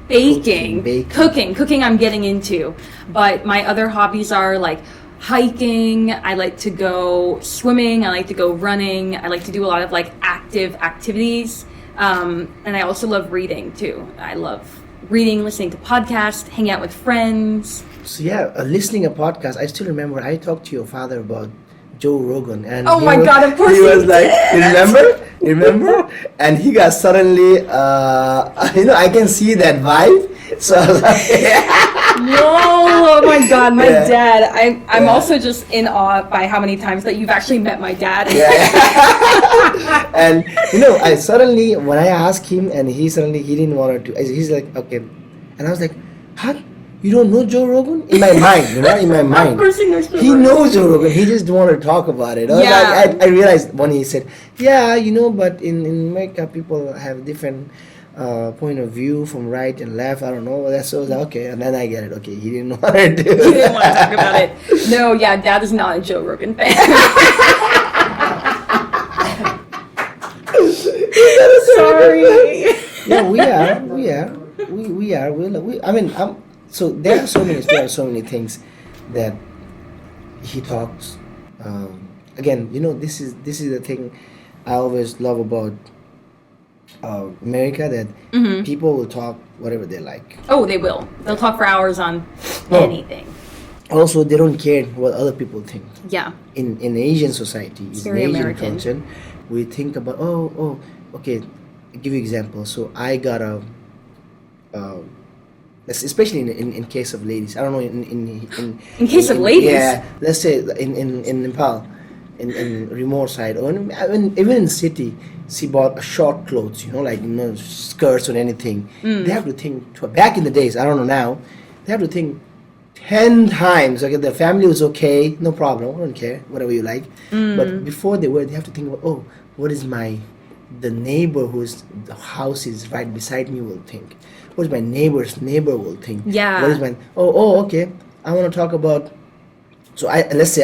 baking, Cooking. cooking I'm getting into. But my other hobbies are like hiking. I like to go swimming. I like to go running. I like to do a lot of like active activities. And I also love reading too. I love reading, listening to podcasts, hanging out with friends. So yeah, listening a podcast. I still remember I talked to your father about Joe Rogan, and Oh my God, of course he was you like, did. you remember? And he got suddenly, I can see that vibe. So I was like, No, oh my God, my Yeah. dad. I'm Yeah. also just in awe by how many times that you've actually met my dad. yeah. And I suddenly when I asked him, and he didn't want to. He's like, okay, and I was like, huh? You don't know Joe Rogan? In my mind, in my mind. Of course he knows Joe He Rogan. knows Joe Rogan. He just don't want to talk about it. I was Yeah. like, I realized when he said, yeah, but in America people have different point of view from right and left. I don't know. That's so I was like, okay, and then I get it. Okay, he didn't want to do it. He didn't want to talk about it. No, yeah, Dad is not a Joe Rogan fan. Sorry. Yeah, we are. I mean, so there are so many things that he talks. Again, this is the thing I always love about America, that people will talk whatever they like. Oh, they will. They'll talk for hours on Oh. anything. Also, they don't care what other people think. Yeah. In Asian society, in very Asian American. culture, we think about okay. I'll give you example. So I got a. Especially in case of ladies, I don't know In case of ladies? Yeah, let's say in Nepal, in remote side, or even in city, she bought short clothes, like skirts or anything. They have to think back in the days. I don't know now. They have to think 10 times. Okay, the family was okay, no problem. I don't care, whatever you like. But before they have to think about, what is my the neighbor whose the house is right beside me will think? What is my neighbor's neighbor will think? Yeah. What is my okay. I want to talk about. So let's say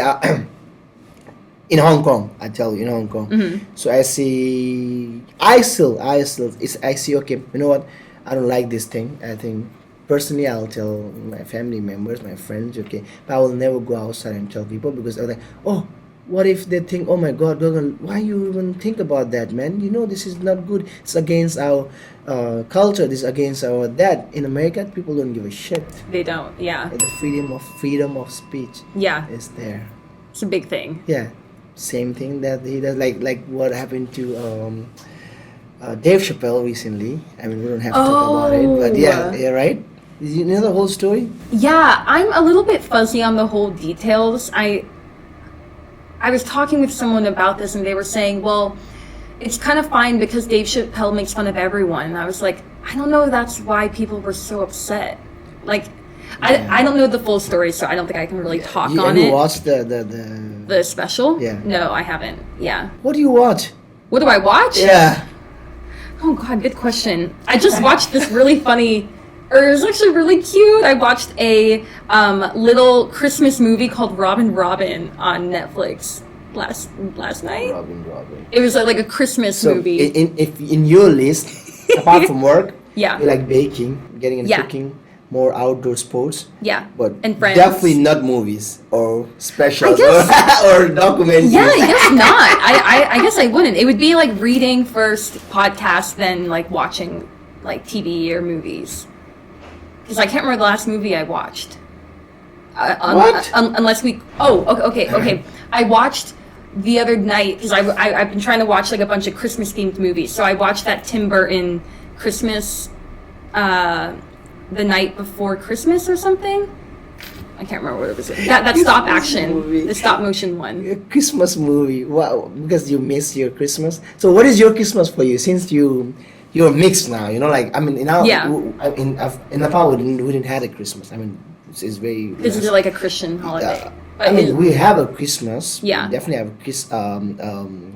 in Hong Kong, I tell you in Hong Kong. So I see. I see. Okay, you know what? I don't like this thing. I think personally, I'll tell my family members, my friends. Okay, but I will never go outside and tell people because I'm like, oh. What if they think, oh my God, Gagan, why you even think about that, man? You know, this is not good. It's against our culture. This is against our that. In America, people don't give a shit. They don't. Yeah. The freedom of speech Yeah. is there. It's a big thing. Yeah, same thing that he does. Like what happened to Dave Chappelle recently. I mean, we don't have to talk about it, but yeah, right. You know the whole story? Yeah, I'm a little bit fuzzy on the whole details. I was talking with someone about this and they were saying, well, it's kind of fine because Dave Chappelle makes fun of everyone. And I was like, I don't know, that's why people were so upset. Like, I don't know the full story, so I don't think I can really talk on Have you it. watched the special? Yeah. No, I haven't. Yeah. What do you watch? What do I watch? Yeah. Oh God, good question. I just watched this really funny, or it was actually really cute. I watched a little Christmas movie called Robin Robin on Netflix last night. Robin. It was like a Christmas So movie. if in your list, apart from work, Yeah. you like baking, getting into Yeah. cooking, more outdoor sports, Yeah. but And Friends. definitely not movies or specials I or documentaries. Yeah, I guess not. I guess I wouldn't. It would be like reading first, podcast, then like watching like TV or movies. Because I can't remember the last movie I watched. What? Unless we. Oh, okay. I watched the other night because I've been trying to watch like a bunch of Christmas themed movies. So I watched that Tim Burton Christmas, the night before Christmas or something. I can't remember what it was. That stop action, movie. the stop motion one. A Christmas movie. Wow, because you miss your Christmas. So what is your Christmas for you? Since you're mixed now, you know, like I mean, in our Yeah. in Nepal we didn't have a Christmas. I mean, it's very. This is like a Christian holiday. I mean, we have a Christmas. Yeah. We definitely have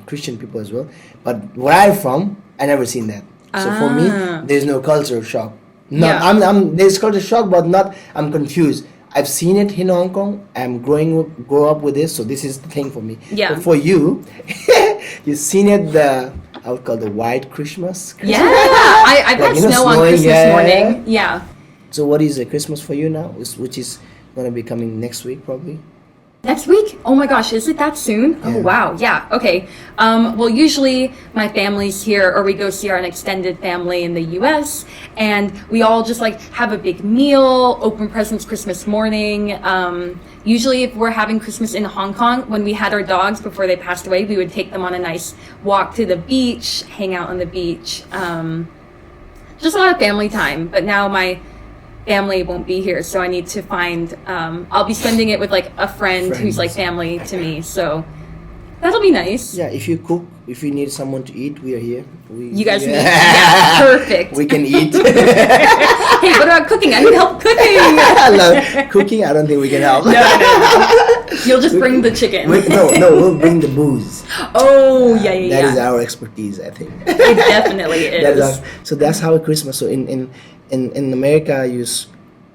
Christian people as well. But where I'm from, I never seen that. So for me, there's no cultural shock. No, Yeah. I'm there's cultural shock, but not. I'm confused. I've seen it in Hong Kong. I'm grow up with this, so this is the thing for me. Yeah. But for you, you've seen it I would call the white Christmas. Yeah, I've had Like, you know, snow on snowing, Christmas yeah. morning. Yeah. So what is a Christmas for you now? Which is gonna be coming next week probably. Next week? Oh my gosh, is it that soon? Oh Yeah. wow, yeah, okay. Well, usually my family's here, or we go see our extended family in the US, and we all just like have a big meal, open presents Christmas morning. Usually if we're having Christmas in Hong Kong, when we had our dogs before they passed away, we would take them on a nice walk to the beach, hang out on the beach. Just a lot of family time, but now my family won't be here, so I need to find I'll be spending it with like a friend who's like family to me, so that'll be nice. Yeah, if you cook, if you need someone to eat, we are here. You guys need, yeah, perfect. We can eat. Hey, what about cooking? I need help cooking. I love cooking. I don't think we can help. No. You'll just bring the chicken. No, we'll bring the booze. Oh, yeah. That is our expertise, I think. It definitely is. So that's how Christmas. So in America,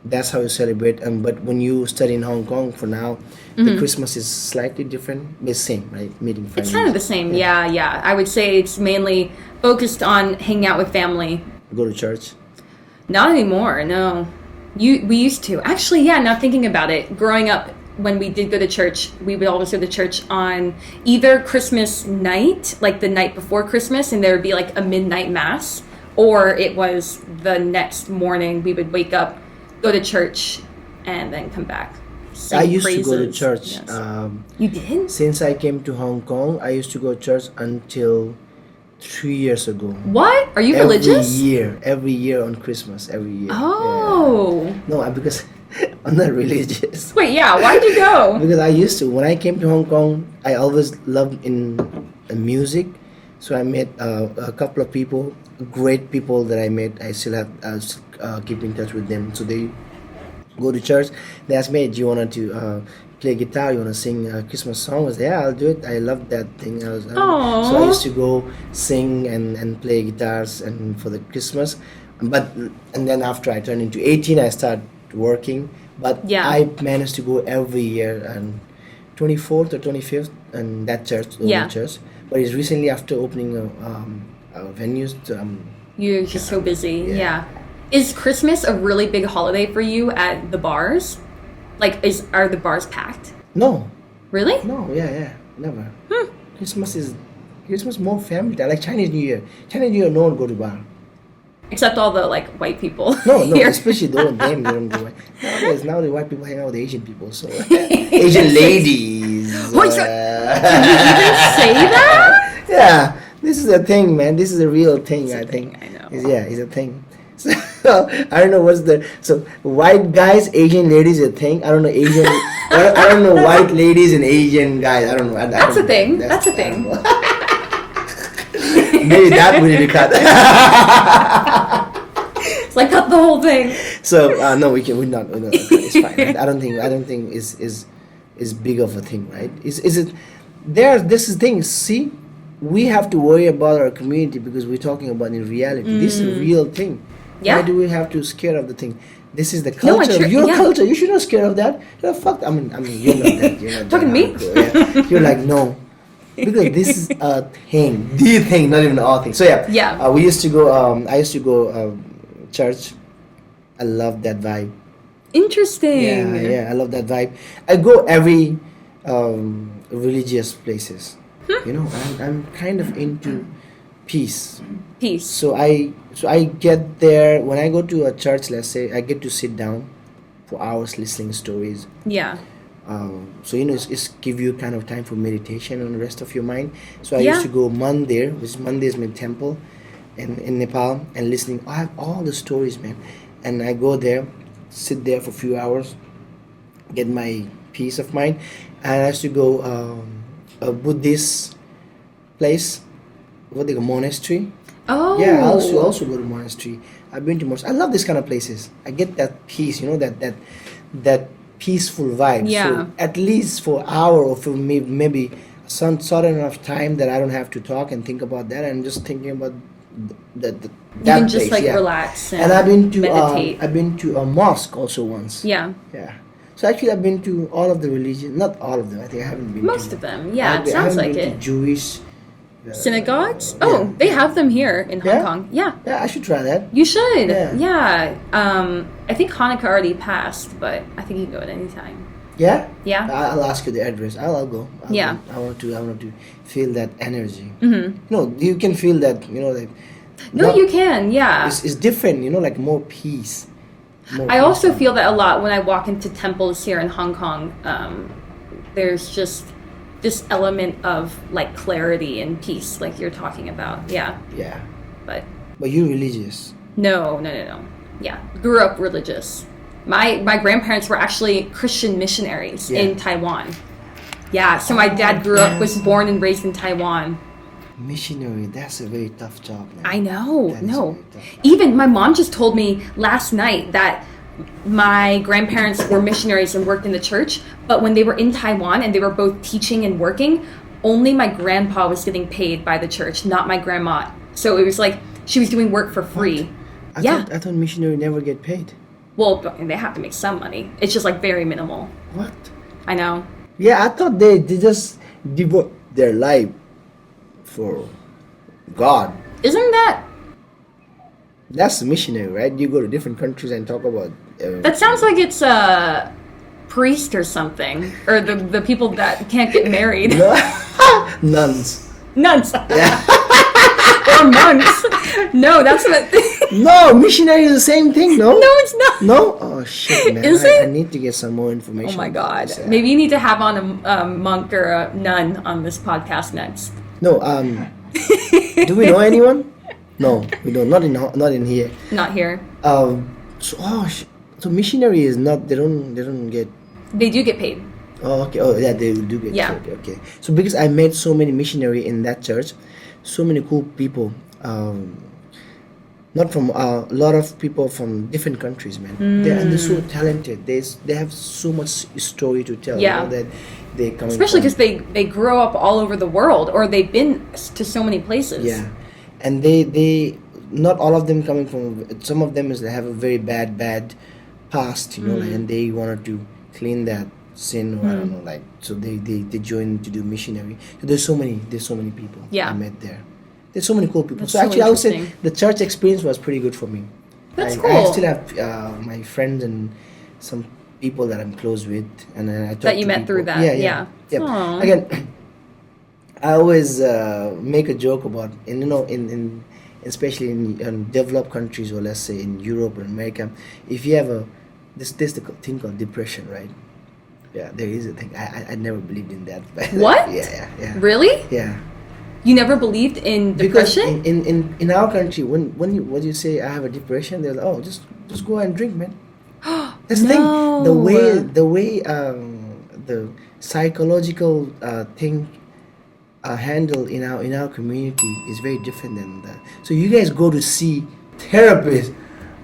that's how you celebrate. But when you study in Hong Kong for now, the Christmas is slightly different. It's same, right? Meeting friends. It's kind of the same. Yeah. I would say it's mainly focused on hanging out with family. Go to church. Not anymore, no. We used to. Actually, yeah, now thinking about it, growing up, when we did go to church, we would always go to church on either Christmas night, like the night before Christmas, and there would be like a midnight mass, or it was the next morning we would wake up, go to church, and then come back. Sing I used to go to praises. church. Yes. You did? Since I came to Hong Kong, I used to go to church until 3 years ago. What? Are you religious? Every year on Christmas, every year. Oh. Yeah. No, because I'm not religious. Wait, yeah, why'd you go? Because I used to. When I came to Hong Kong, I always loved in music. So I met a couple of people, great people that I met. I still keep in touch with them. So they go to church. They ask me, "Do you want to play guitar? You want to sing a Christmas song?" I was, "Yeah, I'll do it. I love that thing." So I Aw. used to go sing and play guitars and for the Christmas, and then after I turned into 18, I started working. But Yeah. I managed to go every year and 24th or 25th and that church, the Yeah. only church. But it's recently after opening venues. You're just so busy. Yeah. Yeah. Is Christmas a really big holiday for you at the bars? Like, are the bars packed? No, Really? no, yeah, never. Christmas more family time, like Chinese New Year. Chinese New Year, no one go to bar. Except all the like white people. No, here. especially them. They don't go. Now the white people hang out with Asian people, so Asian ladies. Wait, so- Did you even say that? Yeah, this is a thing, man. This is a real thing. It's a I think. thing, I know. It's a thing. So I don't know so white guys, Asian ladies a thing. I don't know Asian. I don't know white ladies and Asian guys. I don't know. That's a thing. That's a I thing. don't know. Maybe that we need to cut. It's like cut the whole thing. So no, we're not. It's fine. I don't think is big of a thing, right? Is it? This is thing. See, we have to worry about our community because we're talking about in reality. This is a real thing. Yeah. Why do we have to scare of the thing? This is the No, culture. true- Your yeah. culture. You should not scare of that. You're fucked. I mean, you're not that. You're not Talking that to me? hardcore, yeah. You're like no, because this is a thing. The thing, not even all thing. So yeah. Yeah. We used to go. I used to go church. I love that vibe. Interesting. Yeah, I love that vibe. I go every religious places. You know, I'm kind of into peace. Peace. So I get there when I go to a church. Let's say I get to sit down for hours listening stories. Yeah. So it's give you kind of time for meditation on the rest of your mind. So I Yeah. used to go Mandir, which Mandir is my temple, in Nepal, and listening. I have all the stories, man, and I go there, sit there for a few hours, get my peace of mind, and I used to go a Buddhist place, what they call monastery. Oh. Yeah, I also go to monastery. I've been to monastery. I love this kind of places. I get that peace, that peaceful vibe. Yeah. So at least for an hour or for maybe some certain enough time that I don't have to talk and think about that. I'm just thinking about that. You That can just place, like yeah. relax And I've been to meditate. I've been to a mosque also once. Yeah. Yeah. So actually, I've been to all of the religions. Not all of them. I think I haven't been. Most to, of them. Yeah, I it sounds haven't like been it. to Jewish Synagogues? yeah. Oh, they have them here in Hong Yeah? Kong. Yeah. Yeah, I should try that. You should. Yeah. I think Hanukkah already passed, but I think you can go at any time. Yeah. Yeah. I'll ask you the address. I'll go. Yeah. I want to feel that energy. Mm-hmm. No, you can feel that. Like. No, not- you can. Yeah. It's different. Like more peace. More I also peaceful. feel that a lot when I walk into temples here in Hong Kong. There's just this element of like clarity and peace, like you're talking about. Yeah. Yeah. But But you religious. no. Yeah. Grew up religious. My grandparents were actually Christian missionaries Yeah. in Taiwan. Yeah. So my dad was born and raised in Taiwan. Missionary. That's a very tough job, man. I know. That is No. very tough. Even my mom just told me last night that my grandparents were missionaries and worked in the church, but when they were in Taiwan and they were both teaching and working, only my grandpa was getting paid by the church, not my grandma. So it was like she was doing work for free. Yeah. I thought missionary never get paid. Well, but they have to make some money. It's just like very minimal. What? I know. Yeah, I thought they just devote their life for God. Isn't that That's a missionary, right? You go to different countries and talk about. that sounds like it's a priest or something, or the people that can't get married. Nuns. Nuns. Or monks. No, that's what. No, missionary is the same thing. No. No, it's not. No. Oh shit, man! Is I it? need to get some more information. Oh my about god. this, yeah. Maybe you need to have on a monk or a nun on this podcast next. No. Do we know anyone? No, we don't. Not in here. Not here. So missionary is not. They don't get. They do get paid. Oh, okay. Oh, yeah, they do get Yeah. paid. Okay. So because I met so many missionary in that church, so many cool people. not from a lot of people from different countries, man. And they're so talented. They have so much story to tell. Yeah. You know, that they come Especially because they grow up all over the world, or they've been to so many places. yeah, and they not all of them coming from. Some of them is they have a very bad past, you know, and they wanted to clean that sin, or I don't know, like, so they join to do missionary. So there's so many people I met there. There's so many cool people. That's So so actually, I would say interesting. the church experience was pretty good for me. That's I cool. still have my friends and some people that I'm close with, and then I talk That you to met people. through that, yeah. Aw. Again, I always make a joke about, and you know, in especially in developed countries, or let's say in Europe or America, if you have this the thing called depression, right? Yeah, there is a thing. I never believed in that. But What? Yeah. Really? Yeah. You never believed in Because depression? in our country, when you say I have a depression, they're like, oh, just go and drink, man. That's the thing. No. The way the psychological thing handled in our community is very different than that. So you guys go to see therapists.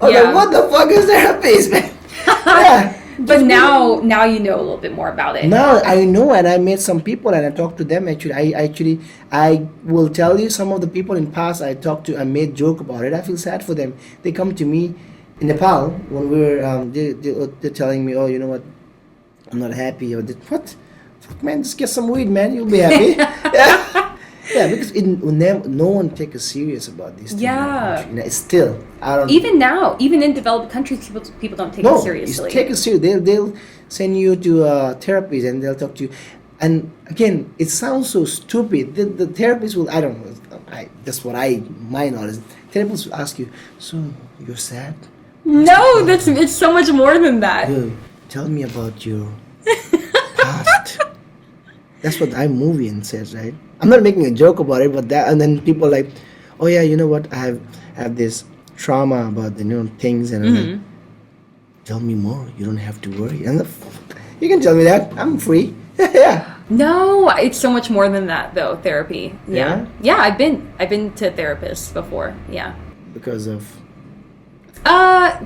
Oh, Yeah. like, what the fuck is therapist, man? Yeah. But now you know a little bit more about it. Now I know, and I met some people, and I talked to them. Actually, I will tell you, some of the people in past I talked to, I made joke about it. I feel sad for them. They come to me in Nepal when we were. They're telling me, oh, you know what, I'm not happy. Or what? Fuck, man, just get some weed, man. You'll be happy. Yeah, because no one take us serious about these things. Yeah. You know, it's still, I don't. Even now, even in developed countries, people don't take it seriously. Take it serious. They'll send you to therapies, and they'll talk to you. And again, it sounds so stupid. The therapist will, I don't know. That's what my knowledge. Therapists will ask you, so you're sad? No, it's so much more than that. Good. Tell me about your past. That's what iMovie says, right? I'm not making a joke about it, but that, and then people like, oh yeah, you know what? I have this trauma about the things, and I'm like, tell me more. You don't have to worry. And you can tell me that. I'm free. Yeah. No, it's so much more than that, though. Therapy. Yeah. I've been to therapists before. Yeah. Because of.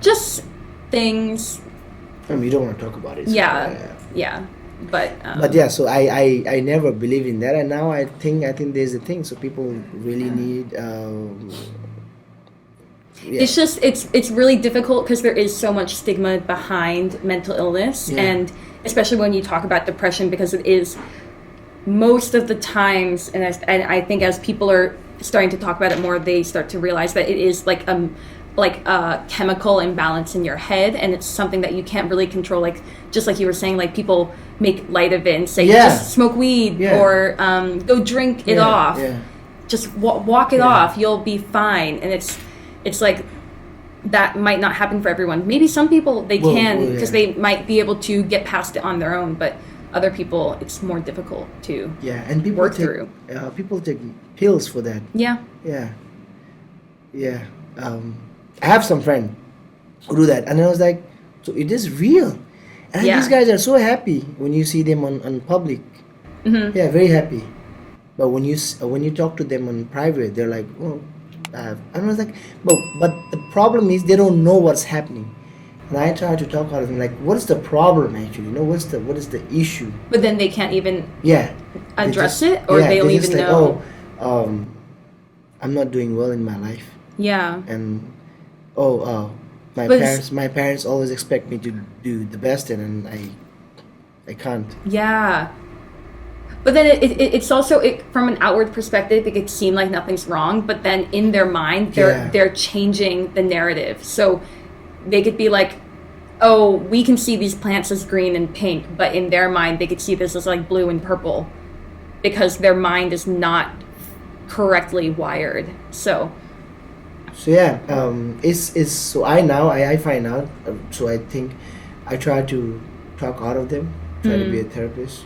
Just things. I mean, you don't want to talk about it. So Yeah. But yeah, so I never believed in that, and now I think there's a thing. So people really need. It's just it's really difficult because there is so much stigma behind mental illness, and especially when you talk about depression, because it is most of the times, and I think as people are starting to talk about it more, they start to realize that it is like a chemical imbalance in your head, and it's something that you can't really control. Like, just like you were saying, like, people make light of it and say, just smoke weed, or go drink it off. Just walk it off, you'll be fine. And it's like, that might not happen for everyone. Maybe some people they can, because they might be able to get past it on their own, but other people it's more difficult to and people work take, through. People take pills for that. Yeah. I have some friend who do that, and I was like, so it is real. And these guys are so happy when you see them on public. Yeah, very happy. But when you talk to them in private, they're like, oh, and I was like, but the problem is they don't know what's happening. And I try to talk out of them, like, what is the problem actually? You know, what is the issue? But then they can't even address just, it, or they don't even like, know. I'm not doing well in my life. Yeah. And my parents always expect me to do the best, and I can't. Yeah. But then it's also from an outward perspective, it could seem like nothing's wrong, but then in their mind, they're changing the narrative. So they could be like, oh, we can see these plants as green and pink, but in their mind, they could see this as like blue and purple, because their mind is not correctly wired. So yeah, so I find out. So I think I try to talk out of them, try to be a therapist.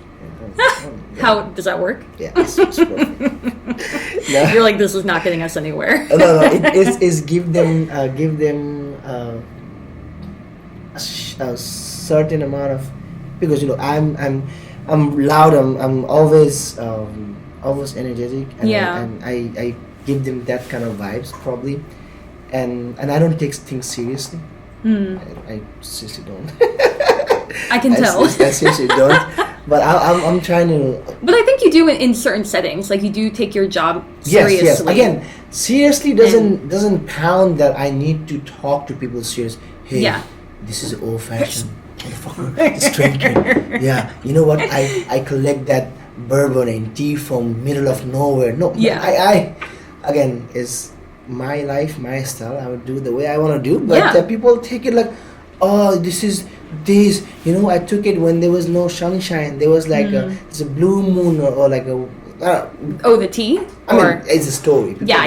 How does that work? Yeah, it's perfect. You're like, this is not getting us anywhere. No, it's give them a certain amount of, because I'm loud, I'm always energetic, and I give them that kind of vibes probably, and I don't take things seriously. I seriously don't. I can tell. I seriously don't. But I'm trying to. But I think you do in certain settings. Like you do take your job seriously. Yes. Again, seriously doesn't count that I need to talk to people serious. Hey, this is old fashioned. Motherfucker, it's drinking. Yeah, you know what? I collect that bourbon and tea from middle of nowhere. No, I again, is my life, my style. I would do the way I want to do. But people take it like, oh, this is this. You know, I took it when there was no sunshine. There was like it's a blue moon or like a. The tea. I mean, it's a story. Yeah.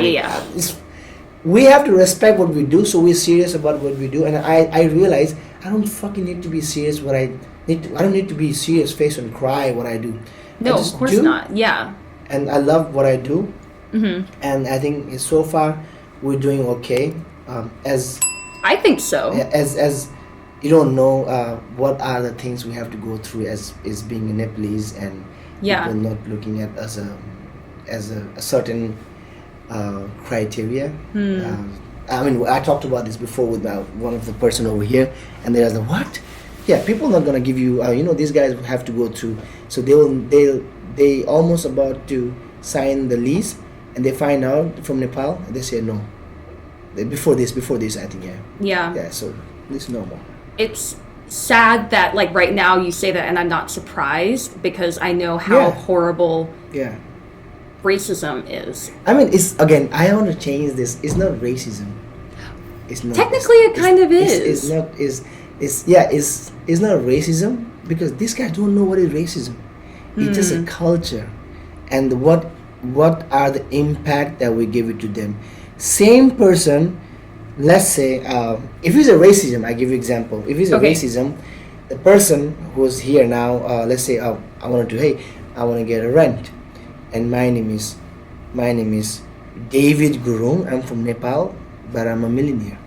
We have to respect what we do, so we're serious about what we do. And I realize I don't fucking need to be serious. I don't need to be serious face and cry what I do. No, of course not. Yeah. And I love what I do. And I think so far we're doing okay. As I think so. As you don't know what are the things we have to go through as being a Nepalese and people not looking at us as a certain criteria. I mean, I talked about this before with one of the person over here, and they was like, "What? Yeah, people not gonna give you. These guys have to go through. So they almost about to sign the lease, and they find out from Nepal. And they say no. Before this, I think yeah. So this no more. It's sad that like right now you say that, and I'm not surprised because I know how horrible. Yeah. Racism is. I mean, it's again. I want to change this. It's not racism. It's not. Technically, it kind of is. It's not. It's not racism because these guys don't know what is racism. It's just a culture, and what are the impact that we give it to them. Same person. Let's say if it's a racism, I give you example. If it's a racism, the person who's here now. Let's say I want to get a rent. And my name is David Gurung. I'm from Nepal, but I'm a millionaire.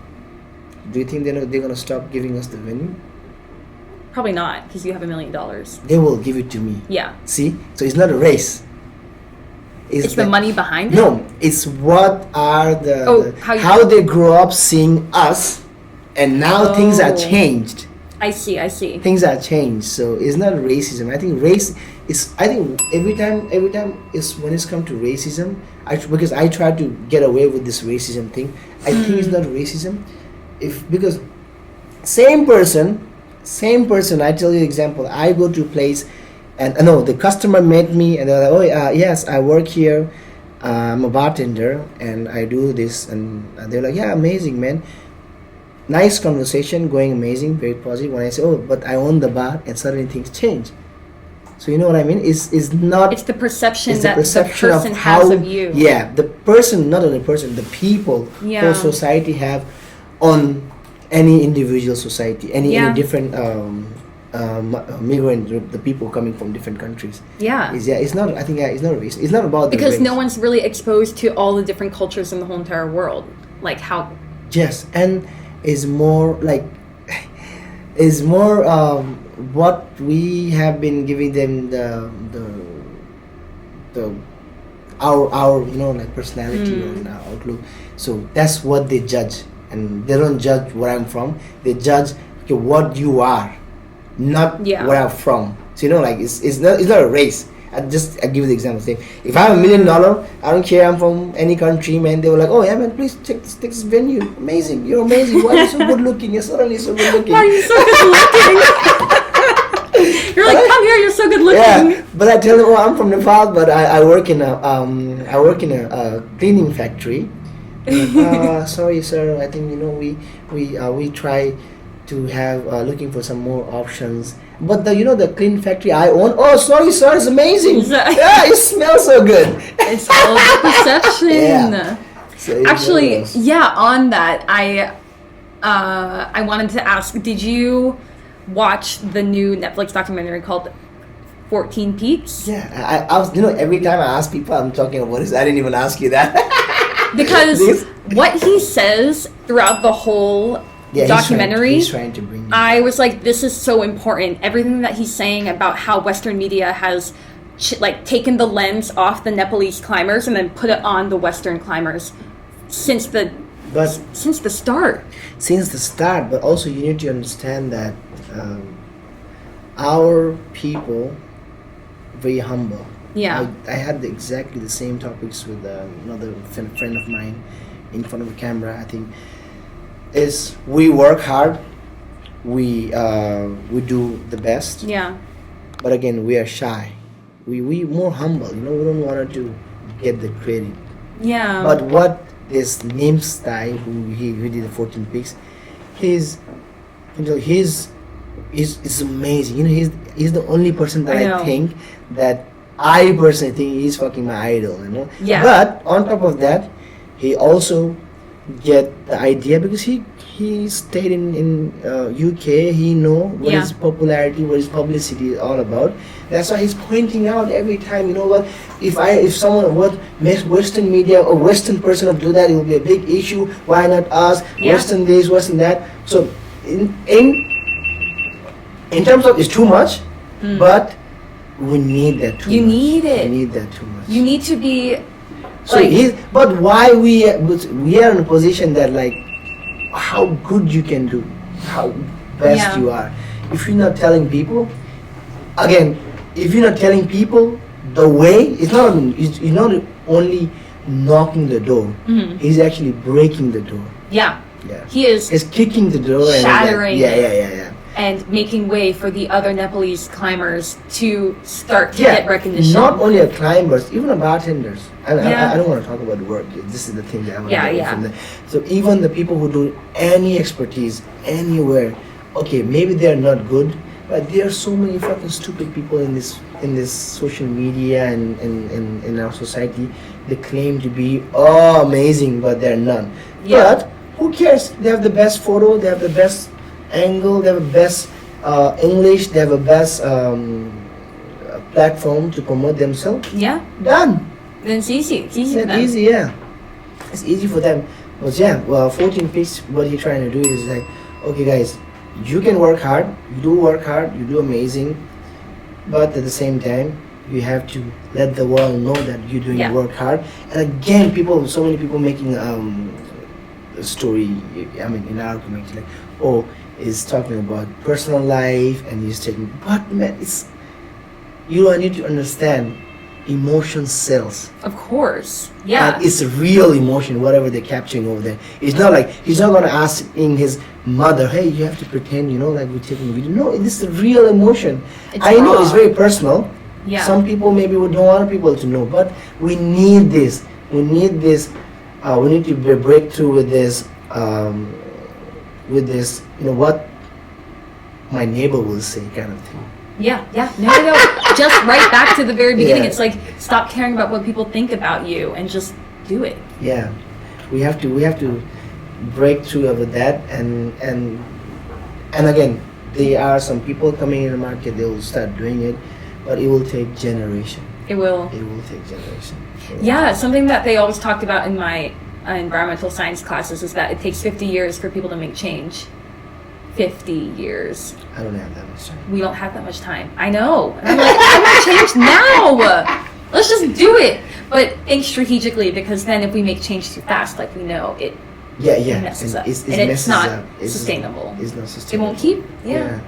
Do you think they're gonna stop giving us the venue? Probably not, because you have $1 million. They will give it to me. Yeah. See, so it's not a race. It's the money behind it. No, it's what are how they grow up seeing us, and now things are changed. I see. Things are changed, so it's not racism. I think race is. I think every time is when it's come to racism. Because I try to get away with this racism thing. I think it's not racism, because same person. I tell you example. I go to a place, and the customer met me, and they're like, "Oh, yes, I work here. I'm a bartender, and I do this." And they're like, "Yeah, amazing, man." Nice conversation, going amazing, very positive. When I say, "Oh, but I own the bar," and suddenly things change. So you know what I mean? It's not. It's the perception that the person has of you. Yeah, the person, not only person, the people, whole society have on any individual society, any different migrant, the people coming from different countries. Yeah. It's not. I think it's not a race. It's not about because the race. No one's really exposed to all the different cultures in the whole entire world, like how. Yes, and. Is more what we have been giving them our like personality or our outlook. So that's what they judge, and they don't judge where I'm from. They judge what you are, not where I'm from. So like it's not a race. I give you the example. Say, if I have $1 million, I don't care. I'm from any country, man. They were like, "Oh yeah, man, please take this venue. Amazing, you're amazing. Why are you so good looking? You're suddenly so good looking. Why are you so good looking? You're like, come here. You're so good looking." Yeah, but I tell them, "Oh, I'm from Nepal, but I work in a cleaning factory." Like, sorry, sir. I think we try to have looking for some more options. But the clean factory I own. Oh, sorry, sir, it's amazing. Yeah, it smells so good. It's all the perception. Yeah. So actually, on that, I wanted to ask: did you watch the new Netflix documentary called 14 Peaks? Yeah, I was. Every time I ask people, I'm talking about this. I didn't even ask you that. Because what he says throughout the whole documentary, he's trying to bring I was like, this is so important. Everything that he's saying about how Western media has taken the lens off the Nepalese climbers and then put it on the Western climbers since the But since the start. since the start, but also you need to understand that our people very humble. Yeah. I had exactly the same topics with another friend of mine in front of a camera. I think is we work hard, we do the best, Yeah. but again we are shy. We more humble. We don't want to get the credit. Yeah. But what this Nims guy who did the 14 picks, he's is amazing. He's the only person that I know. I think that I personally think he's fucking my idol. Yeah. But on top of that, he also get the idea because he stayed in UK. He know what Yeah. his popularity, what his publicity is all about. That's why he's pointing out every time. You know what? If someone makes Western media or Western person do that, it will be a big issue. Why not us? Yeah. Western this, Western that. So in terms of it's too much, but we need that too You much. need it. We need that too much. You need to be So but why we are in a position that like how good you can do, how best Yeah. you are. If you're not telling people, again, if you're not telling people the way, it's not only knocking the door. Mhm. He's actually breaking the door. yeah. Yeah. He is He's kicking the door and Shattering yeah, it. yeah. and making way for the other Nepalese climbers to start to Yeah, get recognition. not only a climbers, even a bartenders. Yeah. I don't want to talk about work. This is the thing that I want Yeah, to get yeah. from there. So even the people who do any expertise anywhere, okay, maybe they're not good, but there are so many fucking stupid people in this social media and in our society. They claim to be amazing, but they're none. Yeah. But who cares? They have the best photo. They have the best angle. They have the best English. They have the best platform to promote themselves. Yeah. Done. Then it's easy. It's easy for It's them. easy, yeah. It's easy for them. But yeah, well, 14 picks, what you're trying to do is like, okay, guys, you can work hard. You do work hard. You do amazing. But at the same time, you have to let the world know that you're doing Yeah. work hard. And again, so many people making a story. I mean, in our community, like, oh, is talking about personal life and he's taking. But man, you need to understand, emotion sells. Of course. Yeah. And it's a real emotion, whatever they're capturing over there. It's not like he's not gonna ask in his mother, hey, you have to pretend, like we're taking a video. No, it's a real emotion. It's I know raw. it's very personal. Yeah. Some people maybe don't want people to know, but we need this. We need this. We need to break through with this. What my neighbor will say, kind of thing. Yeah. No. Just right back to the very beginning. Yeah. It's like stop caring about what people think about you and just do it. Yeah, we have to break through over that, and again, there are some people coming in the market. They will start doing it, but it will take generation. It will. It will take generation. Yeah, something that they always talked about in my environmental science classes is that it takes 50 years for people to make change. 50 years. I don't have that much time. We don't have that much time. I know. And I'm like, I want change now. Let's just do it. But think strategically, because then if we make change too fast, like we know, it Yeah. messes up. It And it's messes not up. sustainable. It's not It sustainable. won't keep. Yeah.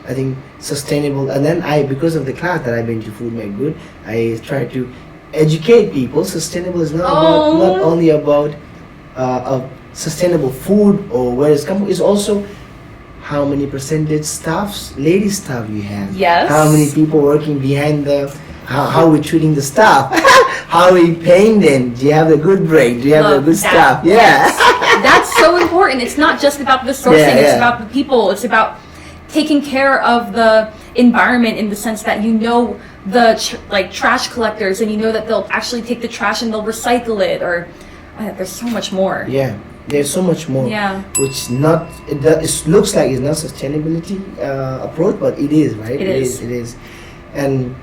I think sustainable, and then because of the class that I've been to Food Made Good, I try to educate people. Sustainable is not only about sustainable food or where it's come from. It's also how many percentage lady staff you have. Yes. How many people working behind how we're treating the staff. How are we paying them? Do you have a good break? Do you have a Love good that. staff? Yeah. That's so important. It's not just about the sourcing. It's Yeah. about the people. It's about taking care of the environment in the sense that the trash collectors, and that they'll actually take the trash and they'll recycle it, or there's so much more. Yeah, there's so much more. Yeah. Which it looks like it's not sustainability approach, but it is, right? It is. It is. And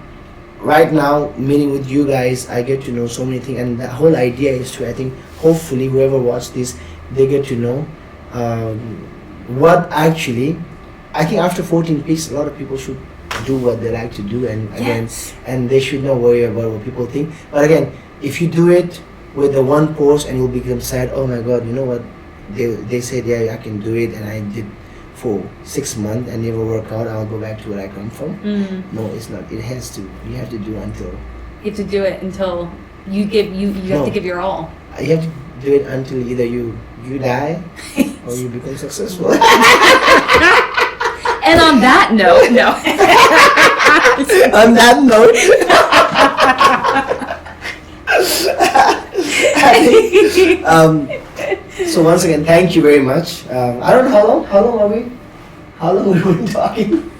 right now, meeting with you guys, I get to know so many things, and the whole idea is to, I think, hopefully whoever watched this, they get to know what actually. I think after 14 picks, a lot of people should do what they like to do, and again, Yes. and they should not worry about what people think. But again, if you do it with the one post and you'll become sad, oh my god, you know what? they said, yeah, I can do it, and I did for 6 months and never work out. I'll go back to where I come from. No, it's not. It has to. You have to do until. You have to do it until you give you have to give your all. You have to do it until either you die or you become successful. And on that note, no. On that note, so once again, thank you very much. I don't know how long are we? How long have we been talking?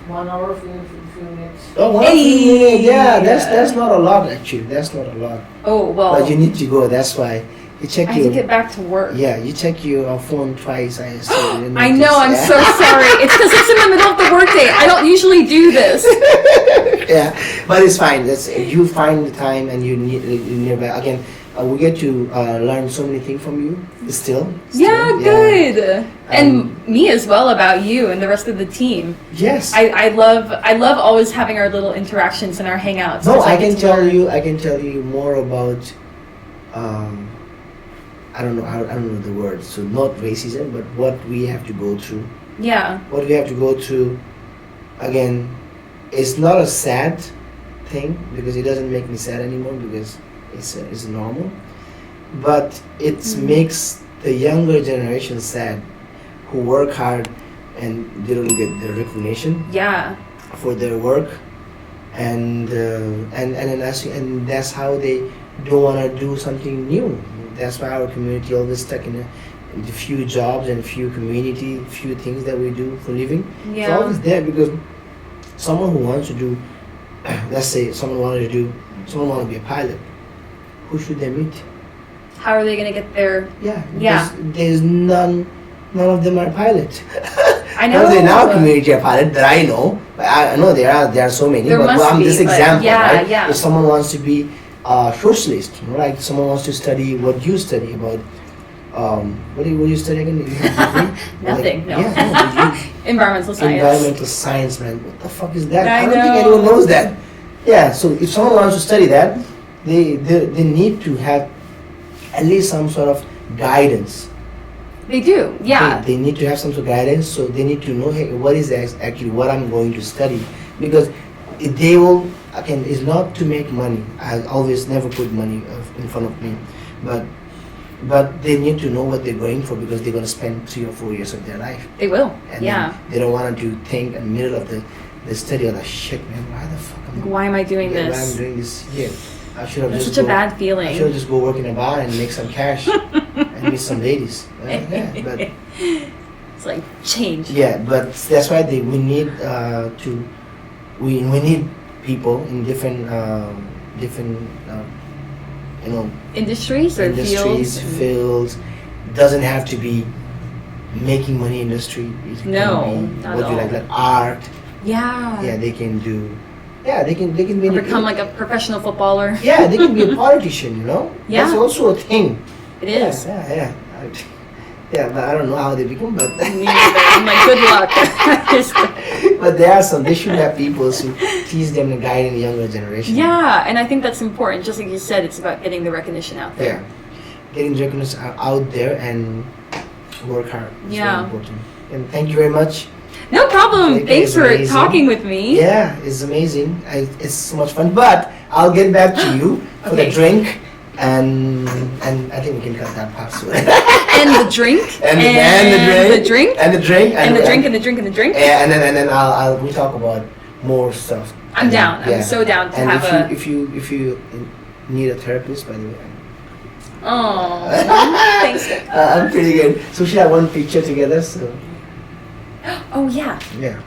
1 hour, few minutes. Oh, 1 hour, 50 minutes. Yeah, that's not a lot actually. That's not a lot. Oh well. But you need to go. That's why you check I have your. to get back to work. Yeah, you check your phone twice. I assume. I know. I'm so sorry. It's because it's in the middle of the workday. I don't usually do this. Yeah, but it's fine. That's you find the time and you need nearby again. We get to learn so many things from you. Still. Yeah, good. And me as well about you and the rest of the team. Yes. I love always having our little interactions and our hangouts. No, 'cause I get can to tell learn. you. I can tell you more about. I don't know. I don't know the word. So not racism, but what we have to go through. Yeah. What we have to go through. Again, it's not a sad thing because it doesn't make me sad anymore because it's normal. But it makes the younger generation sad, who work hard and they don't get the recognition Yeah. for their work, and that's how they don't want to do something new. That's why our community always stuck in the few jobs and few community, few things that we do for living. It's Yeah. always there because someone who wants to do, let's say someone want to be a pilot. Who should they meet? How are they gonna get there? Yeah. Yeah. There's none of them are pilot. I know. Not in our community are pilot that I know. I know there are so many. There but must I'm be, just but example, yeah, right? yeah. If someone wants to be a socialist, like someone wants to study what you study about. What do you study again? You have a degree? Nothing. Like, No. Yeah, Environmental science. environmental science, man. What the fuck is that? I don't think know. anyone knows that. Yeah, so if someone wants to study that, they need to have at least some sort of guidance. They do. Yeah. They need to have some sort of guidance, so they need to know, hey, what is actually what I'm going to study, because they will. Again, it's not to make money. I always never put money in front of me, but they need to know what they're going for because they're going to spend 3 or 4 years of their life. They will. And Yeah. then they don't want to think in the middle of the study of like, shit, man, why the fuck Why am I doing why this? I'm doing this here? I should have That's just such a go- bad I feeling. should have just go work in a bar and make some cash and meet some ladies. Yeah, but It's like change. yeah, but that's why we need we need people in different Industries or industries, fields. Doesn't have to be making money industry. It can No, be not what at you all. like art. Yeah. Yeah, they can do. Yeah, they can be. Or become like a professional footballer. Yeah, they can be a politician. Yeah. That's also a thing. It is. Yeah. Yeah, but I don't know how they become, but Me neither. I'm like, good luck. but there are some. They should have people to teach them and guide the younger generation. Yeah, and I think that's important. Just like you said, it's about getting the recognition out there. Yeah, getting the recognition out there and work hard. It's Yeah. very important. And thank you very much. No problem. Angelica Thanks is for amazing. talking with me. Yeah, it's amazing. It's so much fun. But I'll get back to you for the Okay. drink, and I think we can cut that part. So. And the drink. and the drink. The drink. And the drink. And the drink and the drink and the drink. Yeah, and then we talk about more stuff. I'm down. Yeah. I'm so down to And have if you need a therapist, by the way. Oh, thanks. I'm pretty good. So we should have one picture together. So Oh yeah. yeah.